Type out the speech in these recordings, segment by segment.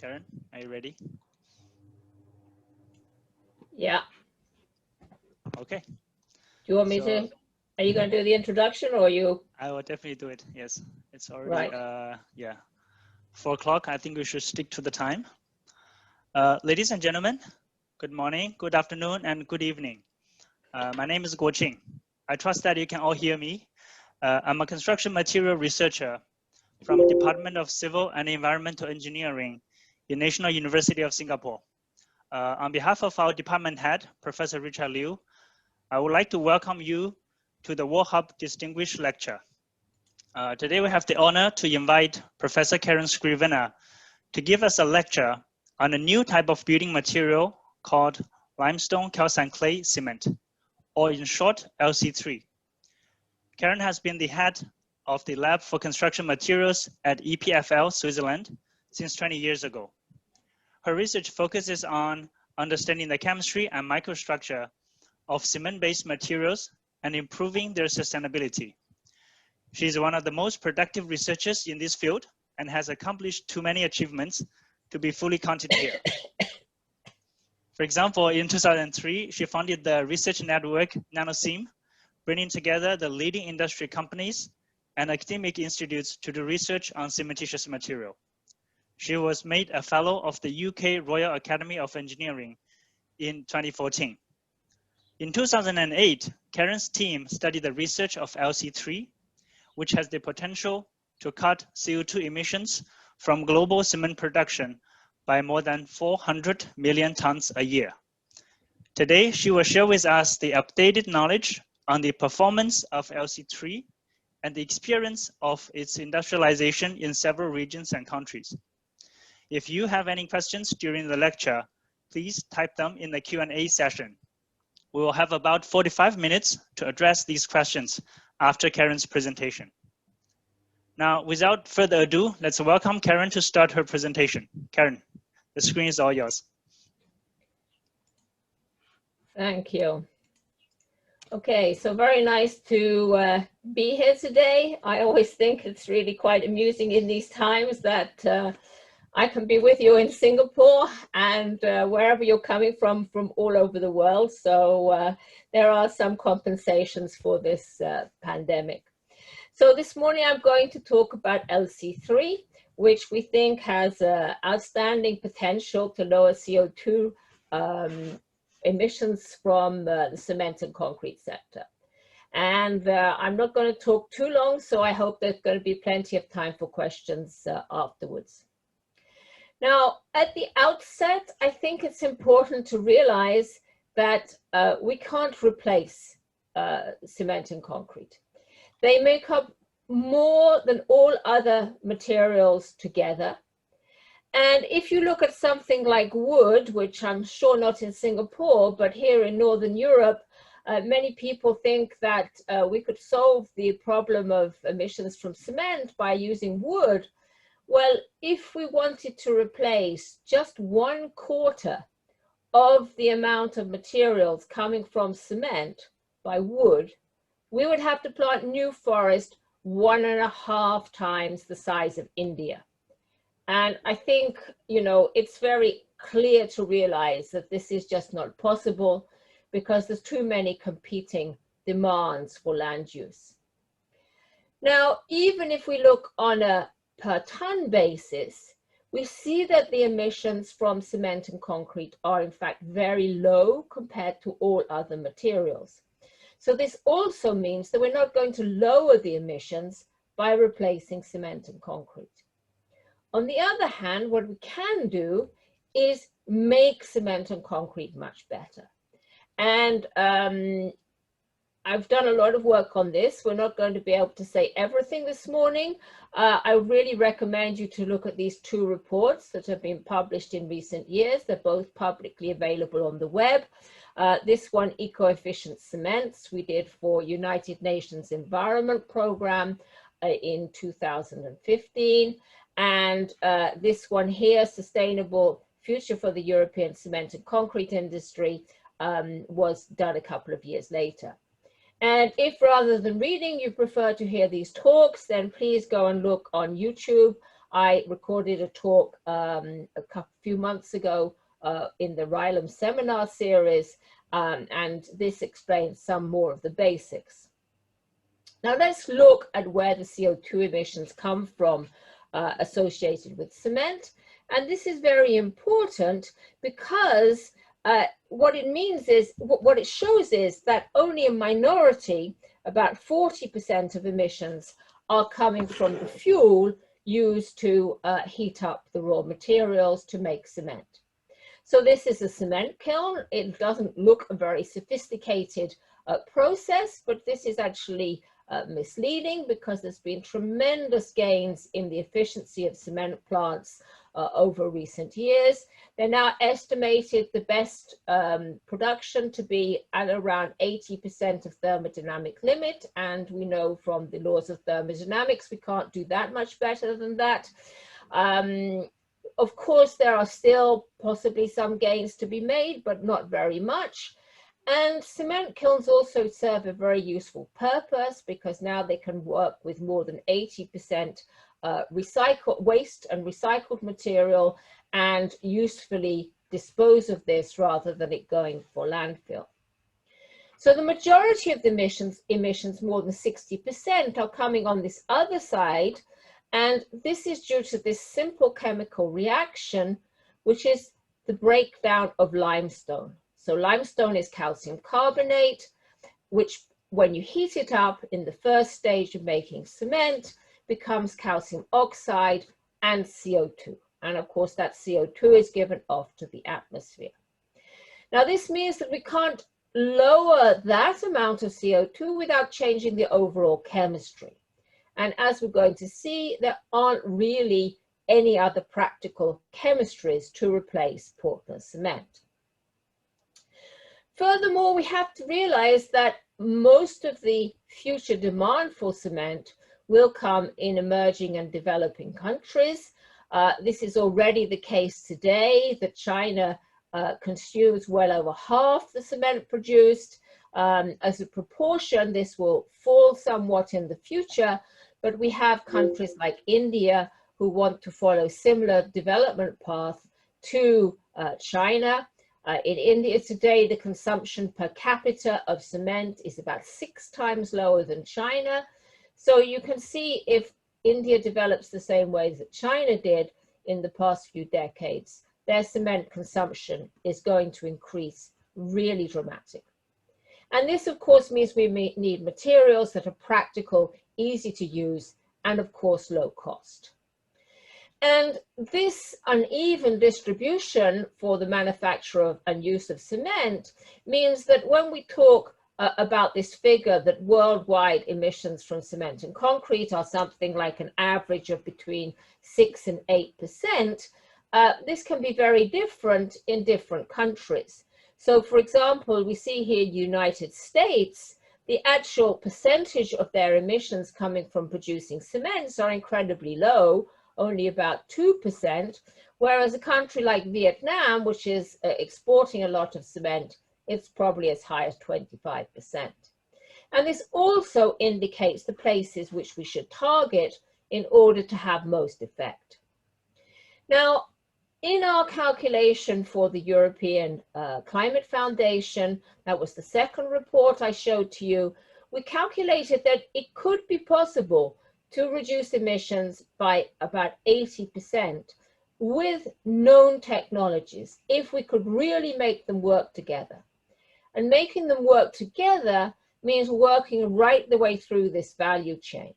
Karen, are you ready? Yeah. Okay. Do you want me to? Are you going to do the introduction, or you? I will definitely do it. Yes, it's already right. Yeah, 4 o'clock. I think we should stick to the time. Ladies and gentlemen, good morning, good afternoon, and good evening. My name is Guo Qing. I trust that you can all hear me. I'm a construction material researcher from Department of Civil and Environmental Engineering in National University of Singapore. On behalf of our department head, Professor Richard Liu, I would like to welcome you to the Woh Hup Distinguished Lecture. Today we have the honor to invite Professor Karen Scrivener to give us a lecture on a new type of building material called limestone calcined clay cement, or in short, LC3. Karen has been the head of the Lab for Construction Materials at EPFL, Switzerland, since 20 years ago. Her research focuses on understanding the chemistry and microstructure of cement-based materials and improving their sustainability. She is one of the most productive researchers in this field and has accomplished too many achievements to be fully counted here. For example, in 2003, she founded the research network Nanocem, bringing together the leading industry companies and academic institutes to do research on cementitious material. She was made a fellow of the UK Royal Academy of Engineering in 2014. In 2008, Karen's team studied the research of LC3, which has the potential to cut CO2 emissions from global cement production by more than 400 million tons a year. Today, she will share with us the updated knowledge on the performance of LC3 and the experience of its industrialization in several regions and countries. If you have any questions during the lecture, please type them in the Q&A session. We will have about 45 minutes to address these questions after Karen's presentation. Now, without further ado, let's welcome Karen to start her presentation. Karen, the screen is all yours. Thank you. Okay, so very nice to be here today. I always think it's really quite amusing in these times that I can be with you in Singapore and wherever you're coming from all over the world. So there are some compensations for this pandemic. So this morning I'm going to talk about LC3, which we think has outstanding potential to lower CO2 emissions from the cement and concrete sector. And I'm not going to talk too long, so I hope there's going to be plenty of time for questions afterwards. Now, at the outset, I think it's important to realize that we can't replace cement and concrete. They make up more than all other materials together. And if you look at something like wood, which I'm sure not in Singapore, but here in Northern Europe, many people think that we could solve the problem of emissions from cement by using wood. Well, if we wanted to replace just 1/4 of the amount of materials coming from cement by wood, we would have to plant new forest 1.5 times the size of India. And I think, you know, it's very clear to realize that this is just not possible because there's too many competing demands for land use. Now, even if we look on a per ton basis, we see that the emissions from cement and concrete are in fact very low compared to all other materials. So this also means that we're not going to lower the emissions by replacing cement and concrete. On the other hand, what we can do is make cement and concrete much better. And I've done a lot of work on this. We're not going to be able to say everything this morning. I really recommend you to look at these 2 reports that have been published in recent years. They're both publicly available on the web. This one, Eco-Efficient Cements, we did for United Nations Environment Programme in 2015. And this one here, Sustainable Future for the European Cement and Concrete Industry, was done a couple of years later. And if rather than reading, you prefer to hear these talks, then please go and look on YouTube. I recorded a talk few months ago in the Rylam seminar series, and this explains some more of the basics. Now let's look at where the CO2 emissions come from associated with cement. And this is very important because what it means is, what it shows is that only a minority, about 40% of emissions, are coming from the fuel used to heat up the raw materials to make cement. So this is a cement kiln. It doesn't look a very sophisticated process, but this is actually misleading because there's been tremendous gains in the efficiency of cement plants over recent years. They're now estimated the best production to be at around 80% of thermodynamic limit, and we know from the laws of thermodynamics we can't do that much better than that. Of course, there are still possibly some gains to be made, but not very much. And cement kilns also serve a very useful purpose because now they can work with more than 80% waste and recycled material and usefully dispose of this rather than it going for landfill. So the majority of the emissions, more than 60%, are coming on this other side, and this is due to this simple chemical reaction, which is the breakdown of limestone. So limestone is calcium carbonate, which when you heat it up in the first stage of making cement becomes calcium oxide and CO2. And of course that CO2 is given off to the atmosphere. Now this means that we can't lower that amount of CO2 without changing the overall chemistry. And as we're going to see, there aren't really any other practical chemistries to replace Portland cement. Furthermore, we have to realize that most of the future demand for cement will come in emerging and developing countries. This is already the case today, that China consumes well over half the cement produced. As a proportion, this will fall somewhat in the future, but we have countries like India who want to follow similar development path to China. In India today, the consumption per capita of cement is about 6 times lower than China. So you can see if India develops the same way that China did in the past few decades, their cement consumption is going to increase really dramatically. And this, of course, means we need materials that are practical, easy to use, and of course, low cost. And this uneven distribution for the manufacture and use of cement means that when we talk about this figure that worldwide emissions from cement and concrete are something like an average of between 6 and 8%, this can be very different in different countries. So for example, we see here United States, the actual percentage of their emissions coming from producing cements are incredibly low, only about 2%, whereas a country like Vietnam, which is exporting a lot of cement, it's probably as high as 25%. And this also indicates the places which we should target in order to have most effect. Now, in our calculation for the European Climate Foundation, that was the second report I showed to you, we calculated that it could be possible to reduce emissions by about 80% with known technologies, if we could really make them work together. And making them work together means working right the way through this value chain.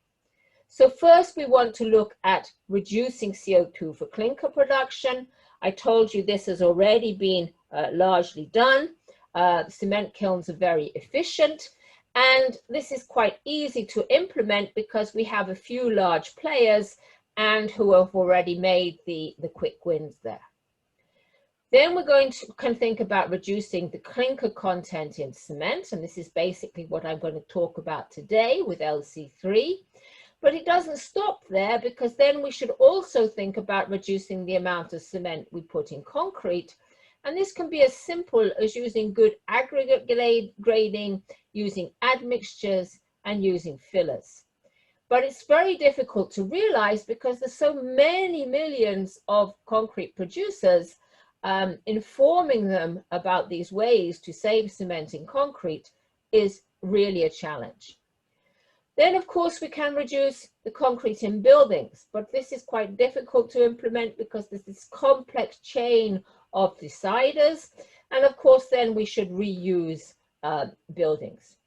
So first we want to look at reducing CO2 for clinker production. I told you this has already been largely done. Cement kilns are very efficient. And this is quite easy to implement because we have a few large players and who have already made the quick wins there. Then we're can think about reducing the clinker content in cement. And this is basically what I'm going to talk about today with LC3. But it doesn't stop there, because then we should also think about reducing the amount of cement we put in concrete. And this can be as simple as using good aggregate grading, using admixtures, and using fillers. but it's very difficult to realize because there's so many millions of concrete producers. Informing them about these ways to save cement in concrete is really a challenge. Then, of course, we can reduce the concrete in buildings, but this is quite difficult to implement because there's this complex chain of deciders. And of course, then we should reuse buildings.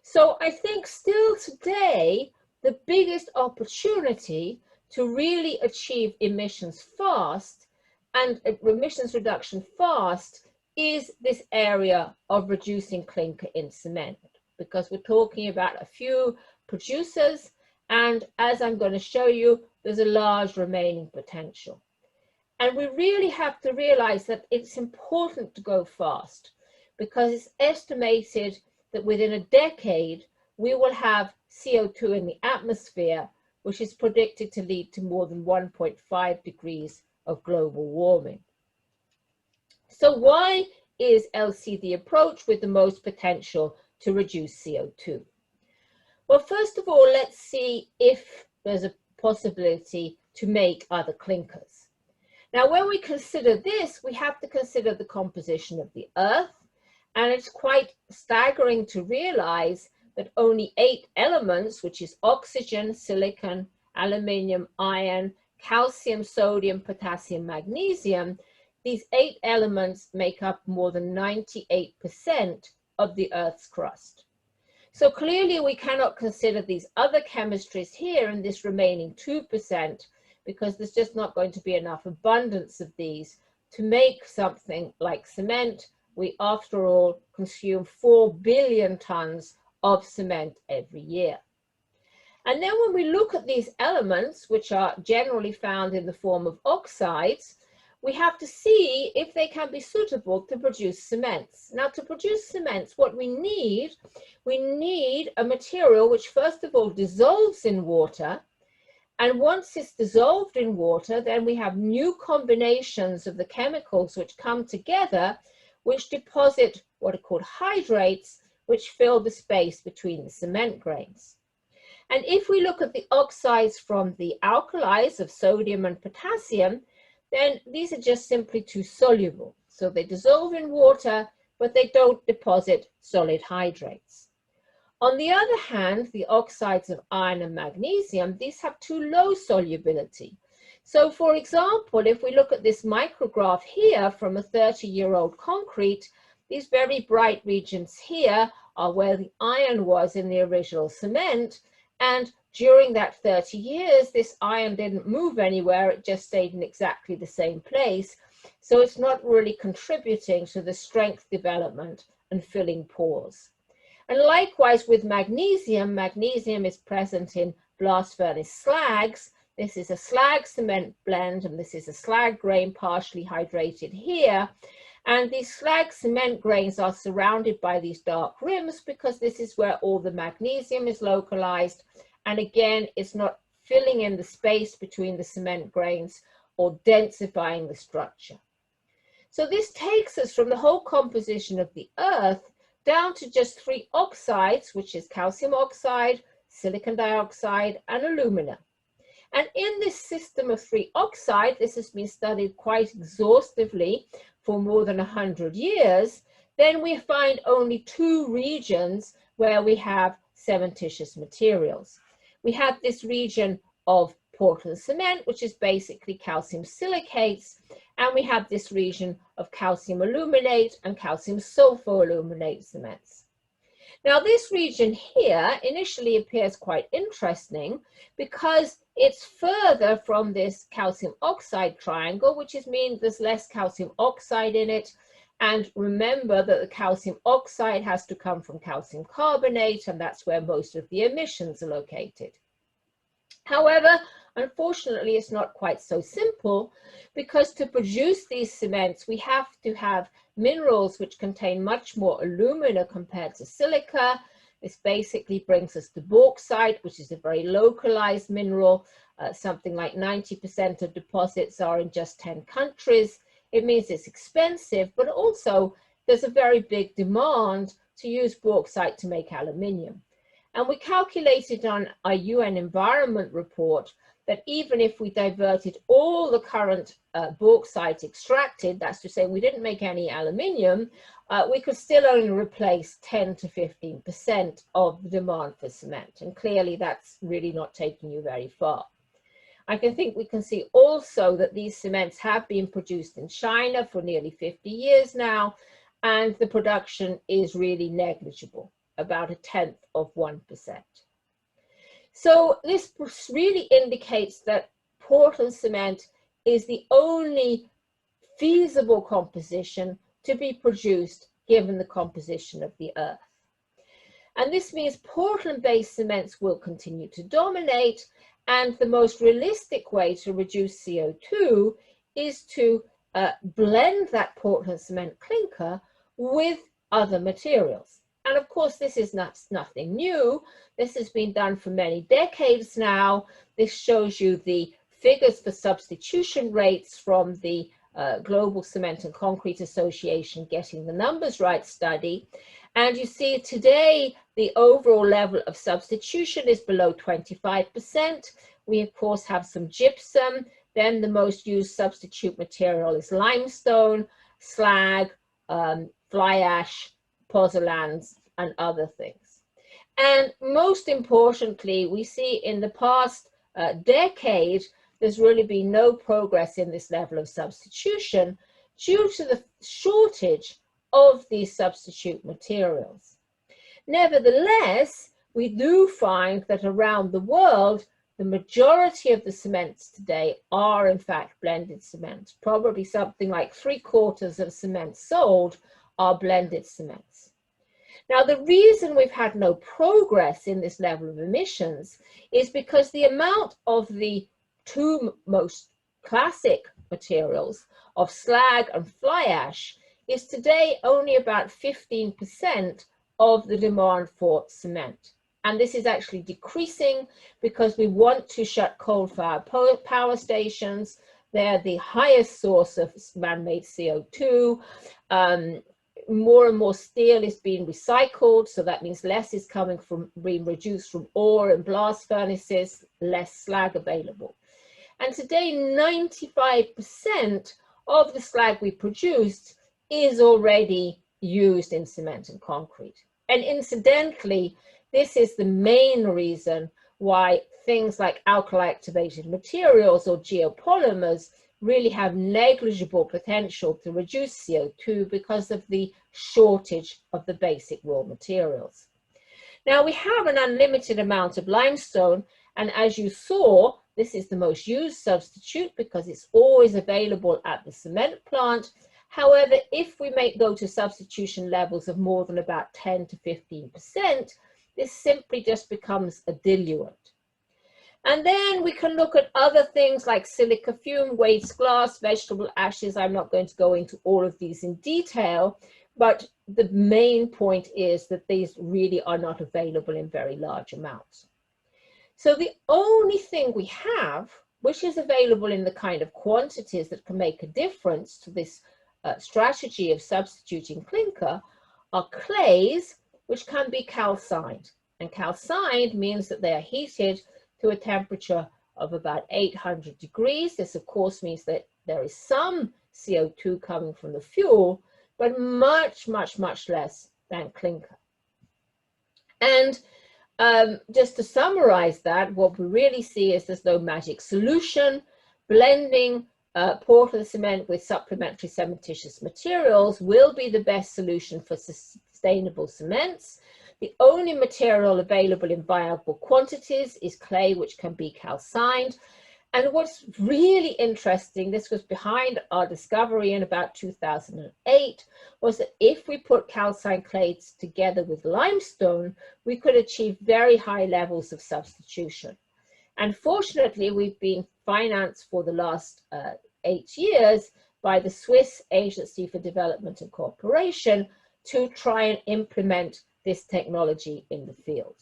So I think still today, the biggest opportunity to really achieve emissions fast and emissions reduction fast is this area of reducing clinker in cement, because we're talking about a few producers, and as I'm going to show you, there's a large remaining potential. And we really have to realize that it's important to go fast, because it's estimated that within a decade, we will have CO2 in the atmosphere, which is predicted to lead to more than 1.5 degrees of global warming. So why is LC the approach with the most potential to reduce CO2? Well, first of all, let's see if there's a possibility to make other clinkers. Now, when we consider this, we have to consider the composition of the earth, and it's quite staggering to realize that only 8 elements, which is oxygen, silicon, aluminium, iron, calcium, sodium, potassium, magnesium, these 8 elements make up more than 98% of the Earth's crust. So clearly we cannot consider these other chemistries here in this remaining 2%, because there's just not going to be enough abundance of these to make something like cement. We, after all, consume 4 billion tons of cement every year. And then when we look at these elements, which are generally found in the form of oxides, we have to see if they can be suitable to produce cements. Now, to produce cements, what we need a material which first of all dissolves in water. And once it's dissolved in water, then we have new combinations of the chemicals which come together, which deposit what are called hydrates, which fill the space between the cement grains. And if we look at the oxides from the alkalis of sodium and potassium, then these are just simply too soluble. So they dissolve in water, but they don't deposit solid hydrates. On the other hand, the oxides of iron and magnesium, these have too low solubility. So for example, if we look at this micrograph here from a 30-year-old concrete, these very bright regions here are where the iron was in the original cement. And during that 30 years, this iron didn't move anywhere. It just stayed in exactly the same place. So it's not really contributing to the strength development and filling pores. And likewise with magnesium, magnesium is present in blast furnace slags. This is a slag cement blend, and this is a slag grain partially hydrated here. And these slag cement grains are surrounded by these dark rims because this is where all the magnesium is localized. And again, it's not filling in the space between the cement grains or densifying the structure. So this takes us from the whole composition of the earth down to just 3 oxides, which is calcium oxide, silicon dioxide, and alumina. And in this system of 3 oxide, this has been studied quite exhaustively for more than 100 years, then we find only 2 regions where we have cementitious materials. We have this region of Portland cement, which is basically calcium silicates, and we have this region of calcium aluminate and calcium sulfoaluminate cements. Now this region here initially appears quite interesting because it's further from this calcium oxide triangle, which means there's less calcium oxide in it. And remember that the calcium oxide has to come from calcium carbonate, and that's where most of the emissions are located. However, unfortunately, it's not quite so simple, because to produce these cements, we have to have minerals which contain much more alumina compared to silica. This basically brings us to bauxite, which is a very localized mineral. Something like 90% of deposits are in just 10 countries. It means it's expensive, but also there's a very big demand to use bauxite to make aluminium. And we calculated on our UN Environment Report that even if we diverted all the current bauxite extracted, that's to say we didn't make any aluminium, we could still only replace 10 to 15% of the demand for cement. And clearly that's really not taking you very far. I think we can see also that these cements have been produced in China for nearly 50 years now, and the production is really negligible, about 0.1%. So this really indicates that Portland cement is the only feasible composition to be produced given the composition of the earth. And this means Portland-based cements will continue to dominate, and the most realistic way to reduce CO2 is to blend that Portland cement clinker with other materials. And of course, this is nothing new. This has been done for many decades now. This shows you the figures for substitution rates from the Global Cement and Concrete Association Getting the Numbers Right study. And you see today, the overall level of substitution is below 25%. We, of course, have some gypsum. Then the most used substitute material is limestone, slag, fly ash, pozzolans, and other things. And most importantly, we see in the past decade, there's really been no progress in this level of substitution due to the shortage of these substitute materials. Nevertheless, we do find that around the world, the majority of the cements today are in fact blended cements. Probably something like 3/4 of cements sold are blended cements. Now, the reason we've had no progress in this level of emissions is because the amount of the two most classic materials of slag and fly ash is today only about 15% of the demand for cement. And this is actually decreasing because we want to shut coal-fired power stations. They're the highest source of man-made CO2. More and more steel is being recycled, so that means less is being reduced from ore and blast furnaces, less slag available. And today, 95% of the slag we produced is already used in cement and concrete. And incidentally, this is the main reason why things like alkali activated materials or geopolymers really have negligible potential to reduce CO2 because of the shortage of the basic raw materials. Now, we have an unlimited amount of limestone, and as you saw, this is the most used substitute because it's always available at the cement plant. However, if we go to substitution levels of more than about 10 to 15%, this simply just becomes a diluent. And then we can look at other things like silica fume, waste glass, vegetable ashes. I'm not going to go into all of these in detail, but the main point is that these really are not available in very large amounts. So the only thing we have, which is available in the kind of quantities that can make a difference to this strategy of substituting clinker, are clays, which can be calcined. And calcined means that they are heated to a temperature of about 800 degrees. This, of course, means that there is some CO2 coming from the fuel, but much, much, much less than clinker. And just to summarize that, what we really see is there's no magic solution. Blending Portland cement with supplementary cementitious materials will be the best solution for sustainable cements. The only material available in viable quantities is clay, which can be calcined. And what's really interesting, this was behind our discovery in about 2008, was that if we put calcined clays together with limestone, we could achieve very high levels of substitution. And fortunately, we've been financed for the last 8 years by the Swiss Agency for Development and Cooperation to try and implement this technology in the field.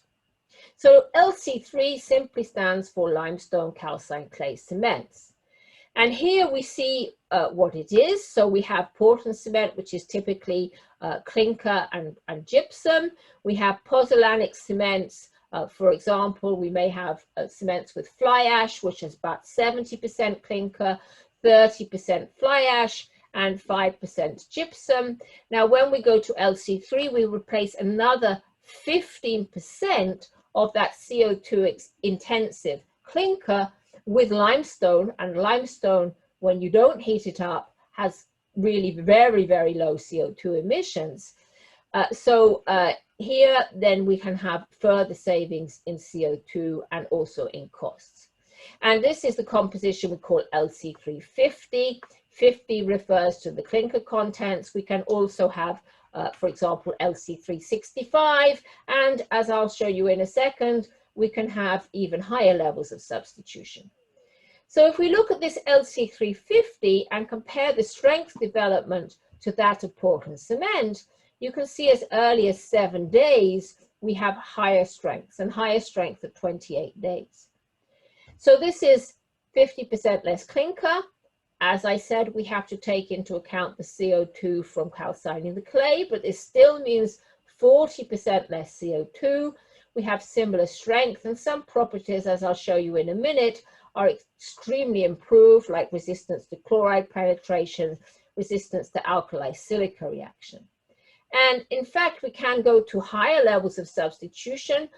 So LC3 simply stands for limestone calcined clay cements. And here we see what it is. So we have Portland cement, which is typically clinker and gypsum. We have pozzolanic cements, For example, we may have cements with fly ash, which is about 70% clinker, 30% fly ash, and 5% gypsum. Now, when we go to LC3, we replace another 15% of that CO2 intensive clinker with limestone, and limestone, when you don't heat it up, has really very, very low CO2 emissions. Here, then we can have further savings in CO2 and also in costs. And this is the composition we call LC350. 50 refers to the clinker contents. We can also have, for example, LC365. And as I'll show you in a second, we can have even higher levels of substitution. So if we look at this LC350 and compare the strength development to that of Portland cement, you can see as early as 7 days, we have higher strengths and higher strength at 28 days. So this is 50% less clinker. As I said, we have to take into account the CO2 from calcining the clay, but this still means 40% less CO2. We have similar strength, and some properties, as I'll show you in a minute, are extremely improved, like resistance to chloride penetration, resistance to alkali silica reaction. And in fact, we can go to higher levels of substitution.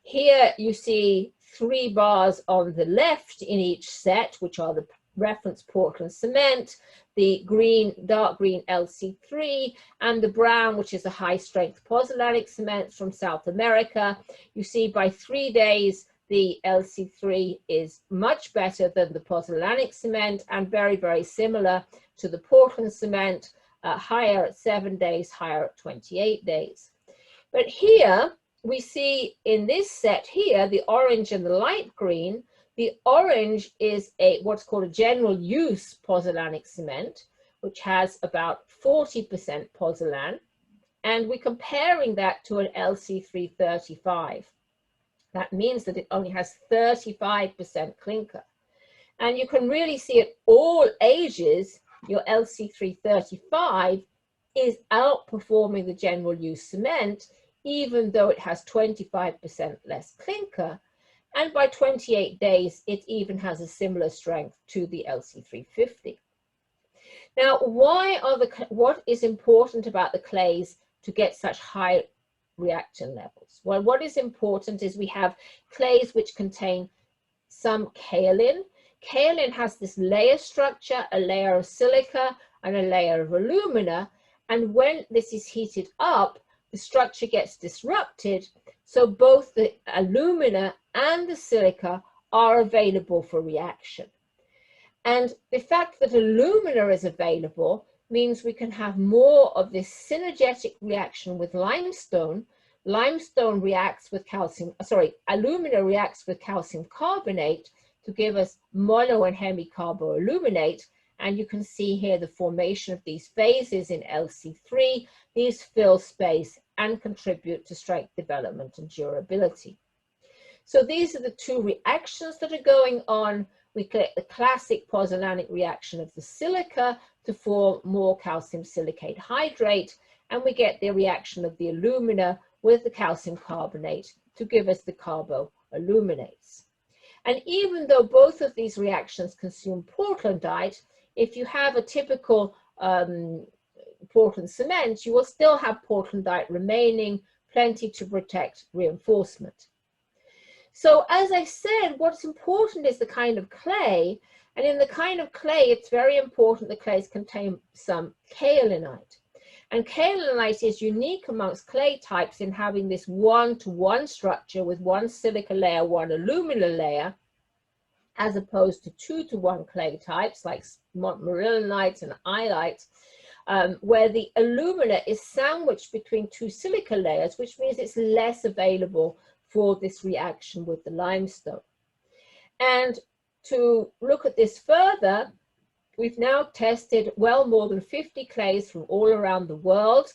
Here you see 3 bars on the left in each set, which are the reference Portland cement, the green, dark green LC3, and the brown, which is a high strength pozzolanic cement from South America. You see by 3 days, the LC3 is much better than the pozzolanic cement and very, very similar to the Portland cement. Higher at 7 days, higher at 28 days. But here we see in this set here, the orange and the light green, the orange is what's called a general use pozzolanic cement, which has about 40% pozzolan, and we're comparing that to an LC335. That means that it only has 35% clinker. And you can really see at all ages, your LC335 is outperforming the general use cement, even though it has 25% less clinker. And by 28 days, it even has a similar strength to the LC350. Now, what is important about the clays to get such high reaction levels? Well, what is important is we have clays which contain some kaolin. Kaolin has this layer structure, a layer of silica and a layer of alumina, and when this is heated up, the structure gets disrupted, so both the alumina and the silica are available for reaction. And the fact that alumina is available means we can have more of this synergetic reaction with limestone. Limestone reacts with alumina reacts with calcium carbonate to give us mono and hemicarboaluminate. And you can see here the formation of these phases in LC3. These fill space and contribute to strength development and durability. So these are the 2 reactions that are going on. We get the classic pozzolanic reaction of the silica to form more calcium silicate hydrate, and we get the reaction of the alumina with the calcium carbonate to give us the carboaluminates. And even though both of these reactions consume portlandite, if you have a typical Portland cement, you will still have portlandite remaining, plenty to protect reinforcement. So as I said, what's important is the kind of clay, and in the kind of clay, it's very important the clays contain some kaolinite. And kaolinite is unique amongst clay types in having this 1-to-1 structure with 1 silica layer, 1 alumina layer, as opposed to 2-to-1 clay types like montmorillonite and iolite, where the alumina is sandwiched between 2 silica layers, which means it's less available for this reaction with the limestone. And to look at this further, we've now tested well more than 50 clays from all around the world.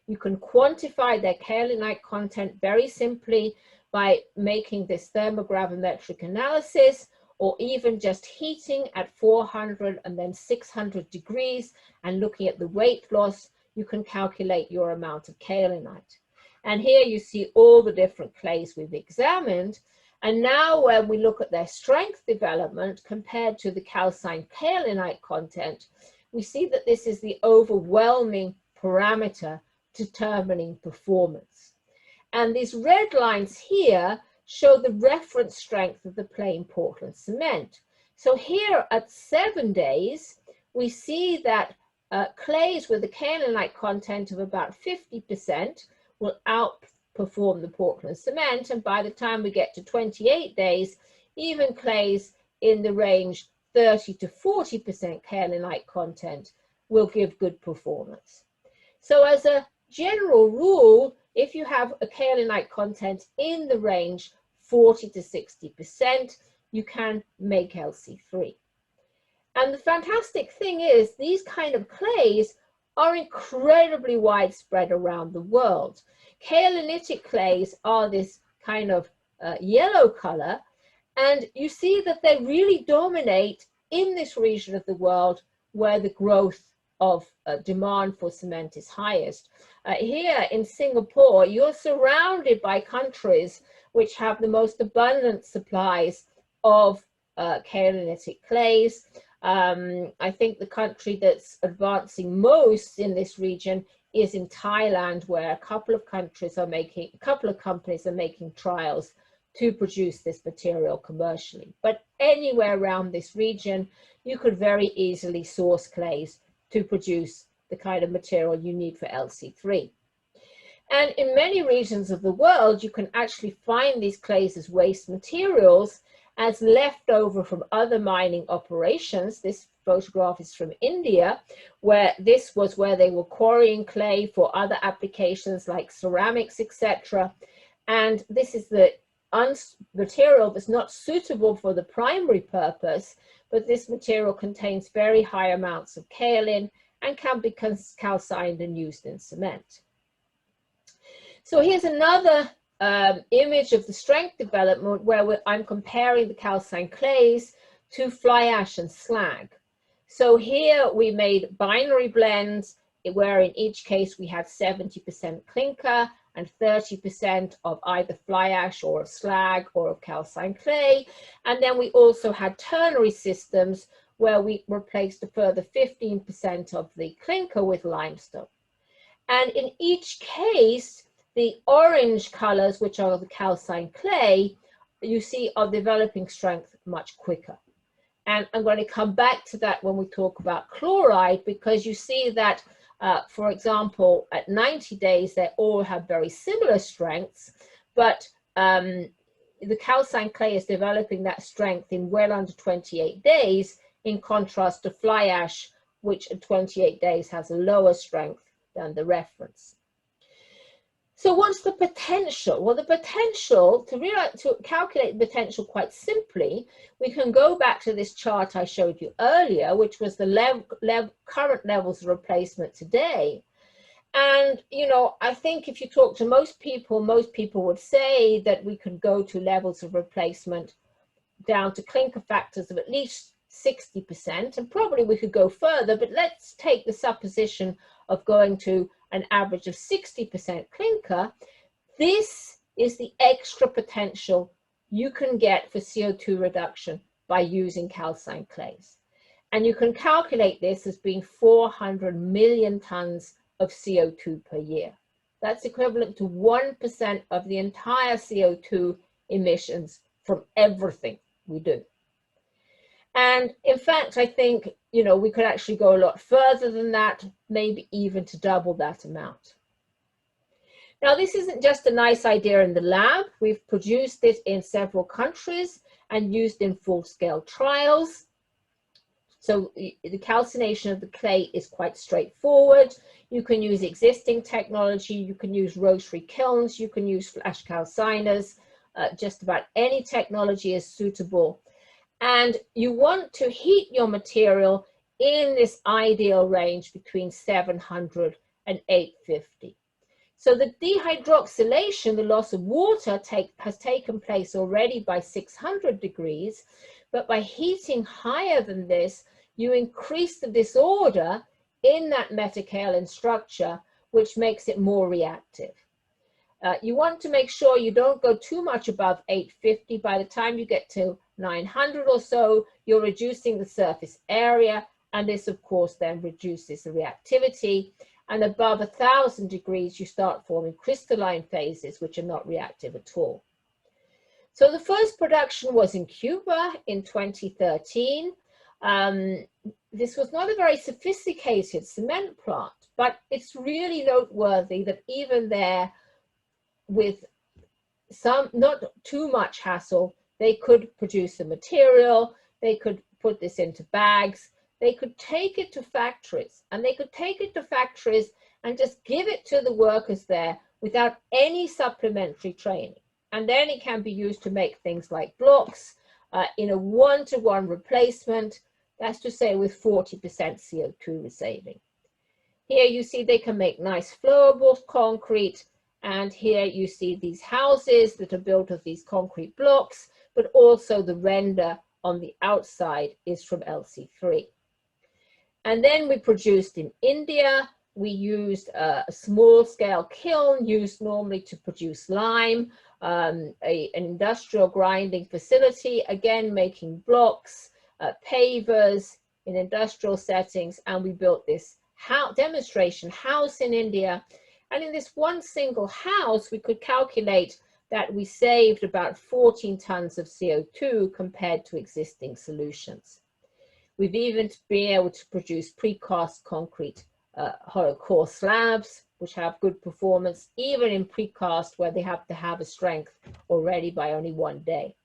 You can quantify their kaolinite content very simply by making this thermogravimetric analysis, or even just heating at 400 and then 600 degrees and looking at the weight loss. You can calculate your amount of kaolinite. And here you see all the different clays we've examined. And now when we look at their strength development compared to the calcined kaolinite content, we see that this is the overwhelming parameter determining performance. And these red lines here show the reference strength of the plain Portland cement. So here at 7 days, we see that clays with a kaolinite content of about 50% will outperform the Portland cement, and by the time we get to 28 days, even clays in the range 30 to 40% kaolinite content will give good performance. So as a general rule, if you have a kaolinite content in the range 40 to 60%, you can make LC3. And the fantastic thing is these kind of clays are incredibly widespread around the world. Kaolinitic clays are this kind of yellow color, and you see that they really dominate in this region of the world where the growth of demand for cement is highest. Here in Singapore, you're surrounded by countries which have the most abundant supplies of kaolinitic clays. I think the country that's advancing most in this region is in Thailand, where a couple of companies are making trials to produce this material commercially. But anywhere around this region, you could very easily source clays to produce the kind of material you need for LC3. And in many regions of the world, you can actually find these clays as waste materials, as leftover from other mining operations. This photograph is from India, where this was where they were quarrying clay for other applications like ceramics, etc. And this is the material that's not suitable for the primary purpose, but this material contains very high amounts of kaolin and can be calcined and used in cement. So here's another image of the strength development where I'm comparing the calcined clays to fly ash and slag. So here we made binary blends where in each case we had 70% clinker and 30% of either fly ash or of slag or of calcined clay. And then we also had ternary systems where we replaced a further 15% of the clinker with limestone. And in each case, the orange colors, which are the calcined clay, you see are developing strength much quicker. And I'm going to come back to that when we talk about chloride, because you see that, for example, at 90 days, they all have very similar strengths, but the calcined clay is developing that strength in well under 28 days, in contrast to fly ash, which at 28 days has a lower strength than the reference. So what's the potential? Well, the potential, to calculate the potential quite simply, we can go back to this chart I showed you earlier, which was the current levels of replacement today. And, you know, I think if you talk to most people would say that we could go to levels of replacement down to clinker factors of at least 60%, and probably we could go further, but let's take the supposition of going to an average of 60% clinker. This is the extra potential you can get for CO2 reduction by using calcined clays. And you can calculate this as being 400 million tons of CO2 per year. That's equivalent to 1% of the entire CO2 emissions from everything we do. And in fact, I think, you know, we could actually go a lot further than that, maybe even to double that amount. Now, this isn't just a nice idea in the lab. We've produced it in several countries and used in full-scale trials. So the calcination of the clay is quite straightforward. You can use existing technology. You can use rotary kilns. You can use flash calciners. Just about any technology is suitable. And you want to heat your material in this ideal range between 700 and 850. So the dehydroxylation, the loss of water, has taken place already by 600 degrees, but by heating higher than this, you increase the disorder in that metakaolin structure, which makes it more reactive. You want to make sure you don't go too much above 850. By the time you get to 900 or so, you're reducing the surface area, and this of course then reduces the reactivity. And above 1000 degrees, you start forming crystalline phases, which are not reactive at all. So the first production was in Cuba in 2013. This was not a very sophisticated cement plant, but it's really noteworthy that even there, with some not too much hassle, they could produce the material, they could put this into bags, they could take it to factories, and they could take it to factories and just give it to the workers there without any supplementary training. And then it can be used to make things like blocks in a one-to-one replacement, that's to say with 40% CO2 saving. Here you see they can make nice flowable concrete, and here you see these houses that are built of these concrete blocks, but also the render on the outside is from LC3. And then we produced in India. We used a small-scale kiln used normally to produce lime, an industrial grinding facility, again making blocks, pavers in industrial settings, and we built this demonstration house in India. And in this one single house, we could calculate that we saved about 14 tons of CO2 compared to existing solutions. We've even been able to produce precast concrete hollow core slabs, which have good performance, even in precast where they have to have a strength already by only 1 day.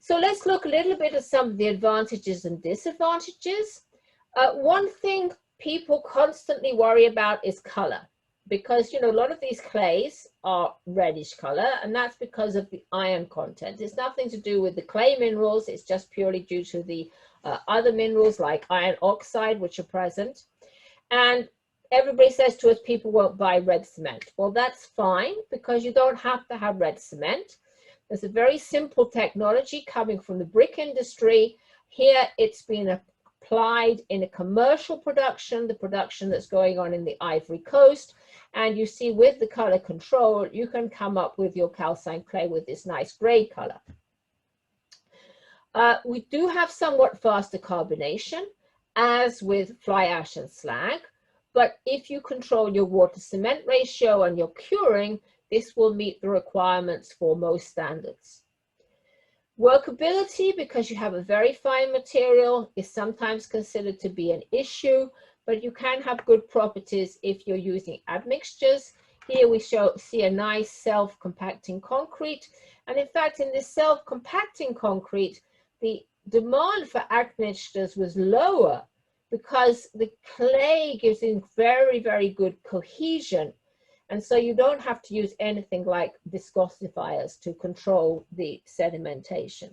So let's look a little bit at some of the advantages and disadvantages. One thing people constantly worry about is color, because a lot of these clays are reddish color, and that's because of the iron content. It's nothing to do with the clay minerals, it's just purely due to the other minerals like iron oxide, which are present. And everybody says to us, people won't buy red cement. Well, that's fine, because you don't have to have red cement. There's a very simple technology coming from the brick industry. Here it's been applied in a commercial production, the production that's going on in the Ivory Coast. And you see with the color control, you can come up with your calcined clay with this nice gray color. We do have somewhat faster carbonation, as with fly ash and slag, but if you control your water cement ratio and your curing, this will meet the requirements for most standards. Workability, because you have a very fine material, is sometimes considered to be an issue, but you can have good properties if you're using admixtures. Here we see a nice self-compacting concrete, and in fact in this self-compacting concrete, the demand for admixtures was lower because the clay gives in very, very good cohesion. And so you don't have to use anything like viscosifiers to control the sedimentation.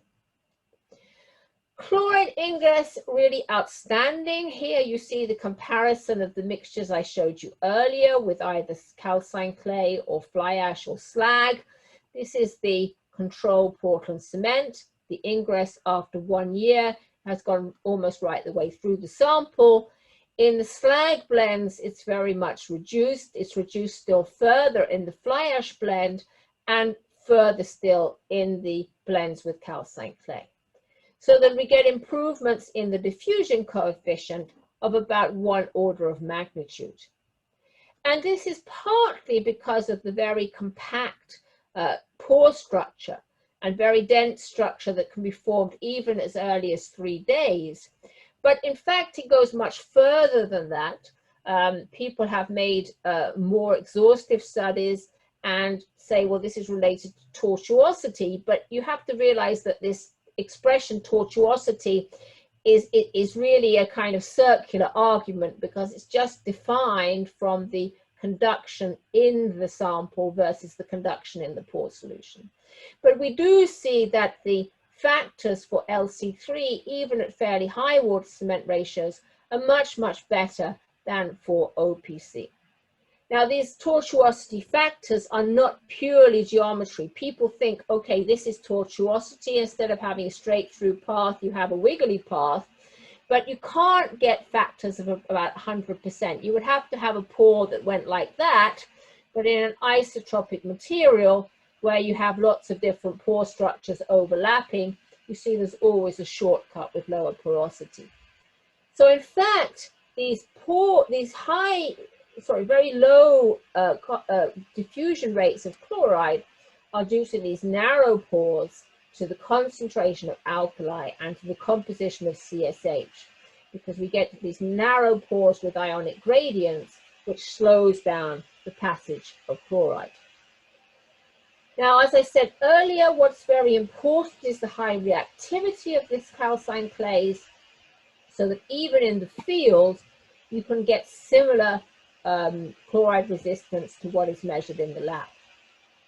Chloride ingress, really outstanding. Here you see the comparison of the mixtures I showed you earlier with either calcined clay or fly ash or slag. This is the control Portland cement. The ingress after 1 year has gone almost right the way through the sample. In the slag blends, it's very much reduced. It's reduced still further in the fly ash blend and further still in the blends with calcined clay. So that we get improvements in the diffusion coefficient of about 1 order of magnitude. And this is partly because of the very compact pore structure and very dense structure that can be formed even as early as 3 days. But in fact, it goes much further than that. People have made more exhaustive studies and say, well, this is related to tortuosity, but you have to realize that this expression tortuosity is really a kind of circular argument, because it's just defined from the conduction in the sample versus the conduction in the pore solution. But we do see that the factors for LC3, even at fairly high water cement ratios, are much, much better than for OPC. Now, these tortuosity factors are not purely geometry. People think, okay, this is tortuosity. Instead of having a straight through path, you have a wiggly path. But you can't get factors of about 100%. You would have to have a pore that went like that But in an isotropic material, where you have lots of different pore structures overlapping, you see there's always a shortcut with lower porosity. So in fact, these very low diffusion rates of chloride are due to these narrow pores, to the concentration of alkali, and to the composition of CSH, because we get these narrow pores with ionic gradients, which slows down the passage of chloride. Now, as I said earlier, what's very important is the high reactivity of this calcined clays, so that even in the field, you can get similar chloride resistance to what is measured in the lab.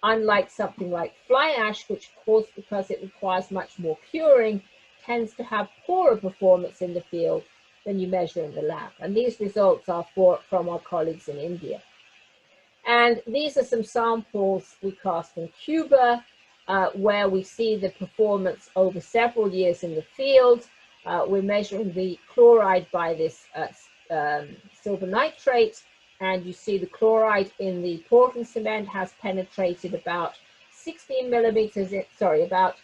Unlike something like fly ash, which of course, because it requires much more curing, tends to have poorer performance in the field than you measure in the lab. And these results are from our colleagues in India. And these are some samples we cast in Cuba, where we see the performance over several years in the field. We're measuring the chloride by this silver nitrate, and you see the chloride in the Portland cement has penetrated about 16 millimeters, about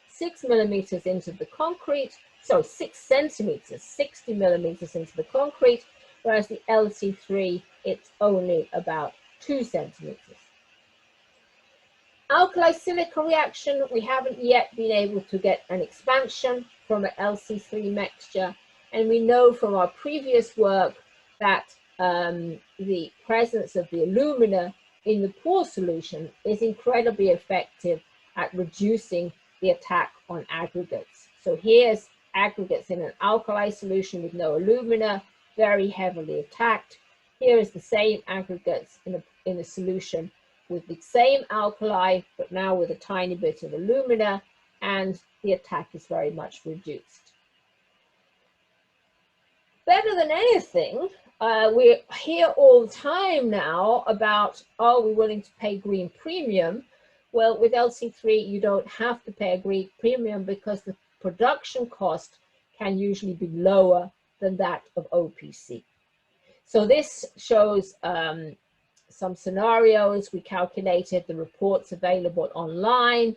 6 millimeters into the concrete, 6 centimeters, 60 millimeters into the concrete, whereas the LC3, it's only about 2 centimeters. Alkali silica reaction, we haven't yet been able to get an expansion from an LC3 mixture, and we know from our previous work that the presence of the alumina in the pore solution is incredibly effective at reducing the attack on aggregates. So here's aggregates in an alkali solution with no alumina, very heavily attacked. Here is the same aggregates in a solution with the same alkali, but now with a tiny bit of alumina, and the attack is very much reduced. Better than anything, we hear all the time now about, are we willing to pay green premium? Well, with LC3, you don't have to pay a green premium because the production cost can usually be lower than that of OPC. So this shows some scenarios. We calculated the reports available online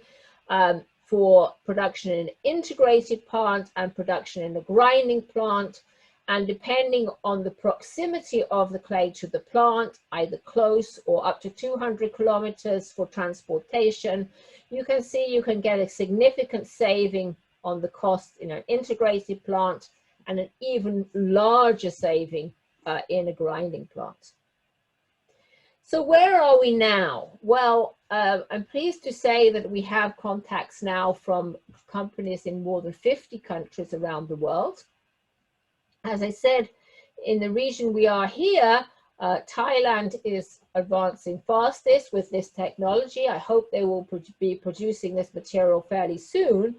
for production in an integrated plant and production in a grinding plant. And depending on the proximity of the clay to the plant, either close or up to 200 kilometers for transportation, you can see you can get a significant saving on the cost in an integrated plant and an even larger saving in a grinding plant. So where are we now? Well, I'm pleased to say that we have contacts now from companies in more than 50 countries around the world. As I said, in the region we are here, Thailand is advancing fastest with this technology. I hope they will be producing this material fairly soon.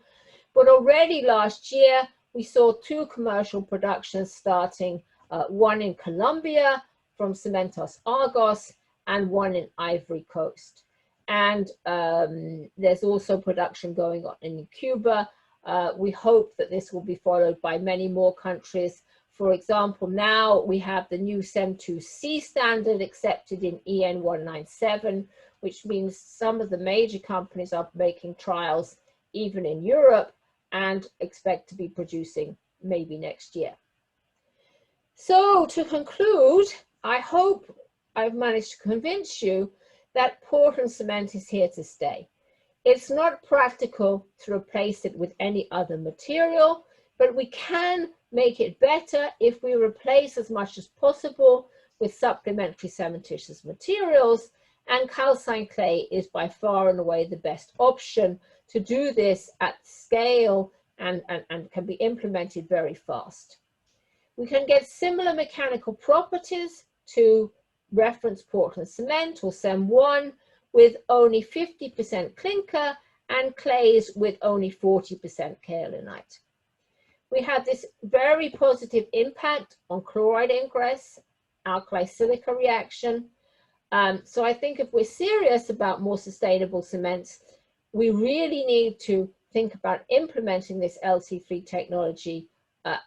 But already last year, we saw 2 commercial productions starting, one in Colombia from Cementitious Argos and one in Ivory Coast. And there's also production going on in Cuba. We hope that this will be followed by many more countries. For example, now we have the new CEM2C standard accepted in EN 197, which means some of the major companies are making trials even in Europe and expect to be producing maybe next year. So to conclude, I hope I've managed to convince you that Portland cement is here to stay. It's not practical to replace it with any other material, but we can make it better if we replace as much as possible with supplementary cementitious materials, and calcined clay is by far and away the best option to do this at scale and can be implemented very fast. We can get similar mechanical properties to reference Portland cement or CEM1 with only 50% clinker and clays with only 40% kaolinite. We have this very positive impact on chloride ingress, alkali silica reaction. So I think if we're serious about more sustainable cements, we really need to think about implementing this LC3 technology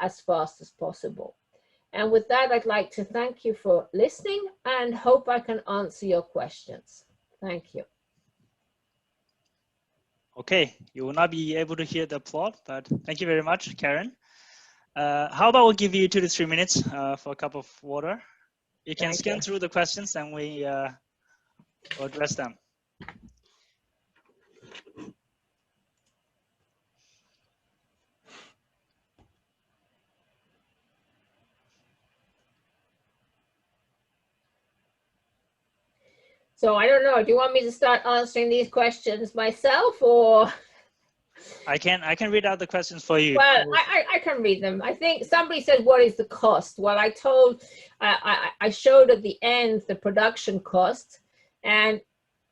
as fast as possible. And with that, I'd like to thank you for listening and hope I can answer your questions. Thank you. Okay, you will not be able to hear the plot, but thank you very much, Karen. How about we'll give you 2 to 3 minutes for a cup of water. You can scan through the questions and we will address them. So I don't know, do you want me to start answering these questions myself, or? I can read out the questions for you. Well, I can read them. I think somebody said, what is the cost? Well, I showed at the end the production cost, and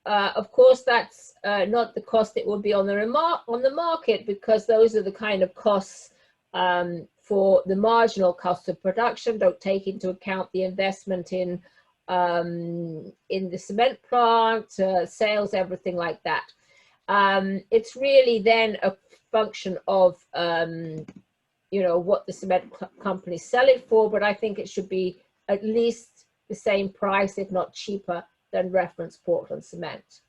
of course that's not the cost it will be on the market, because those are the kind of costs for the marginal cost of production. Don't take into account the investment in the cement plant, sales, everything like that. It's really then a function of you know, what the cement companies sell it for, but I think it should be at least the same price, if not cheaper, than reference Portland cement.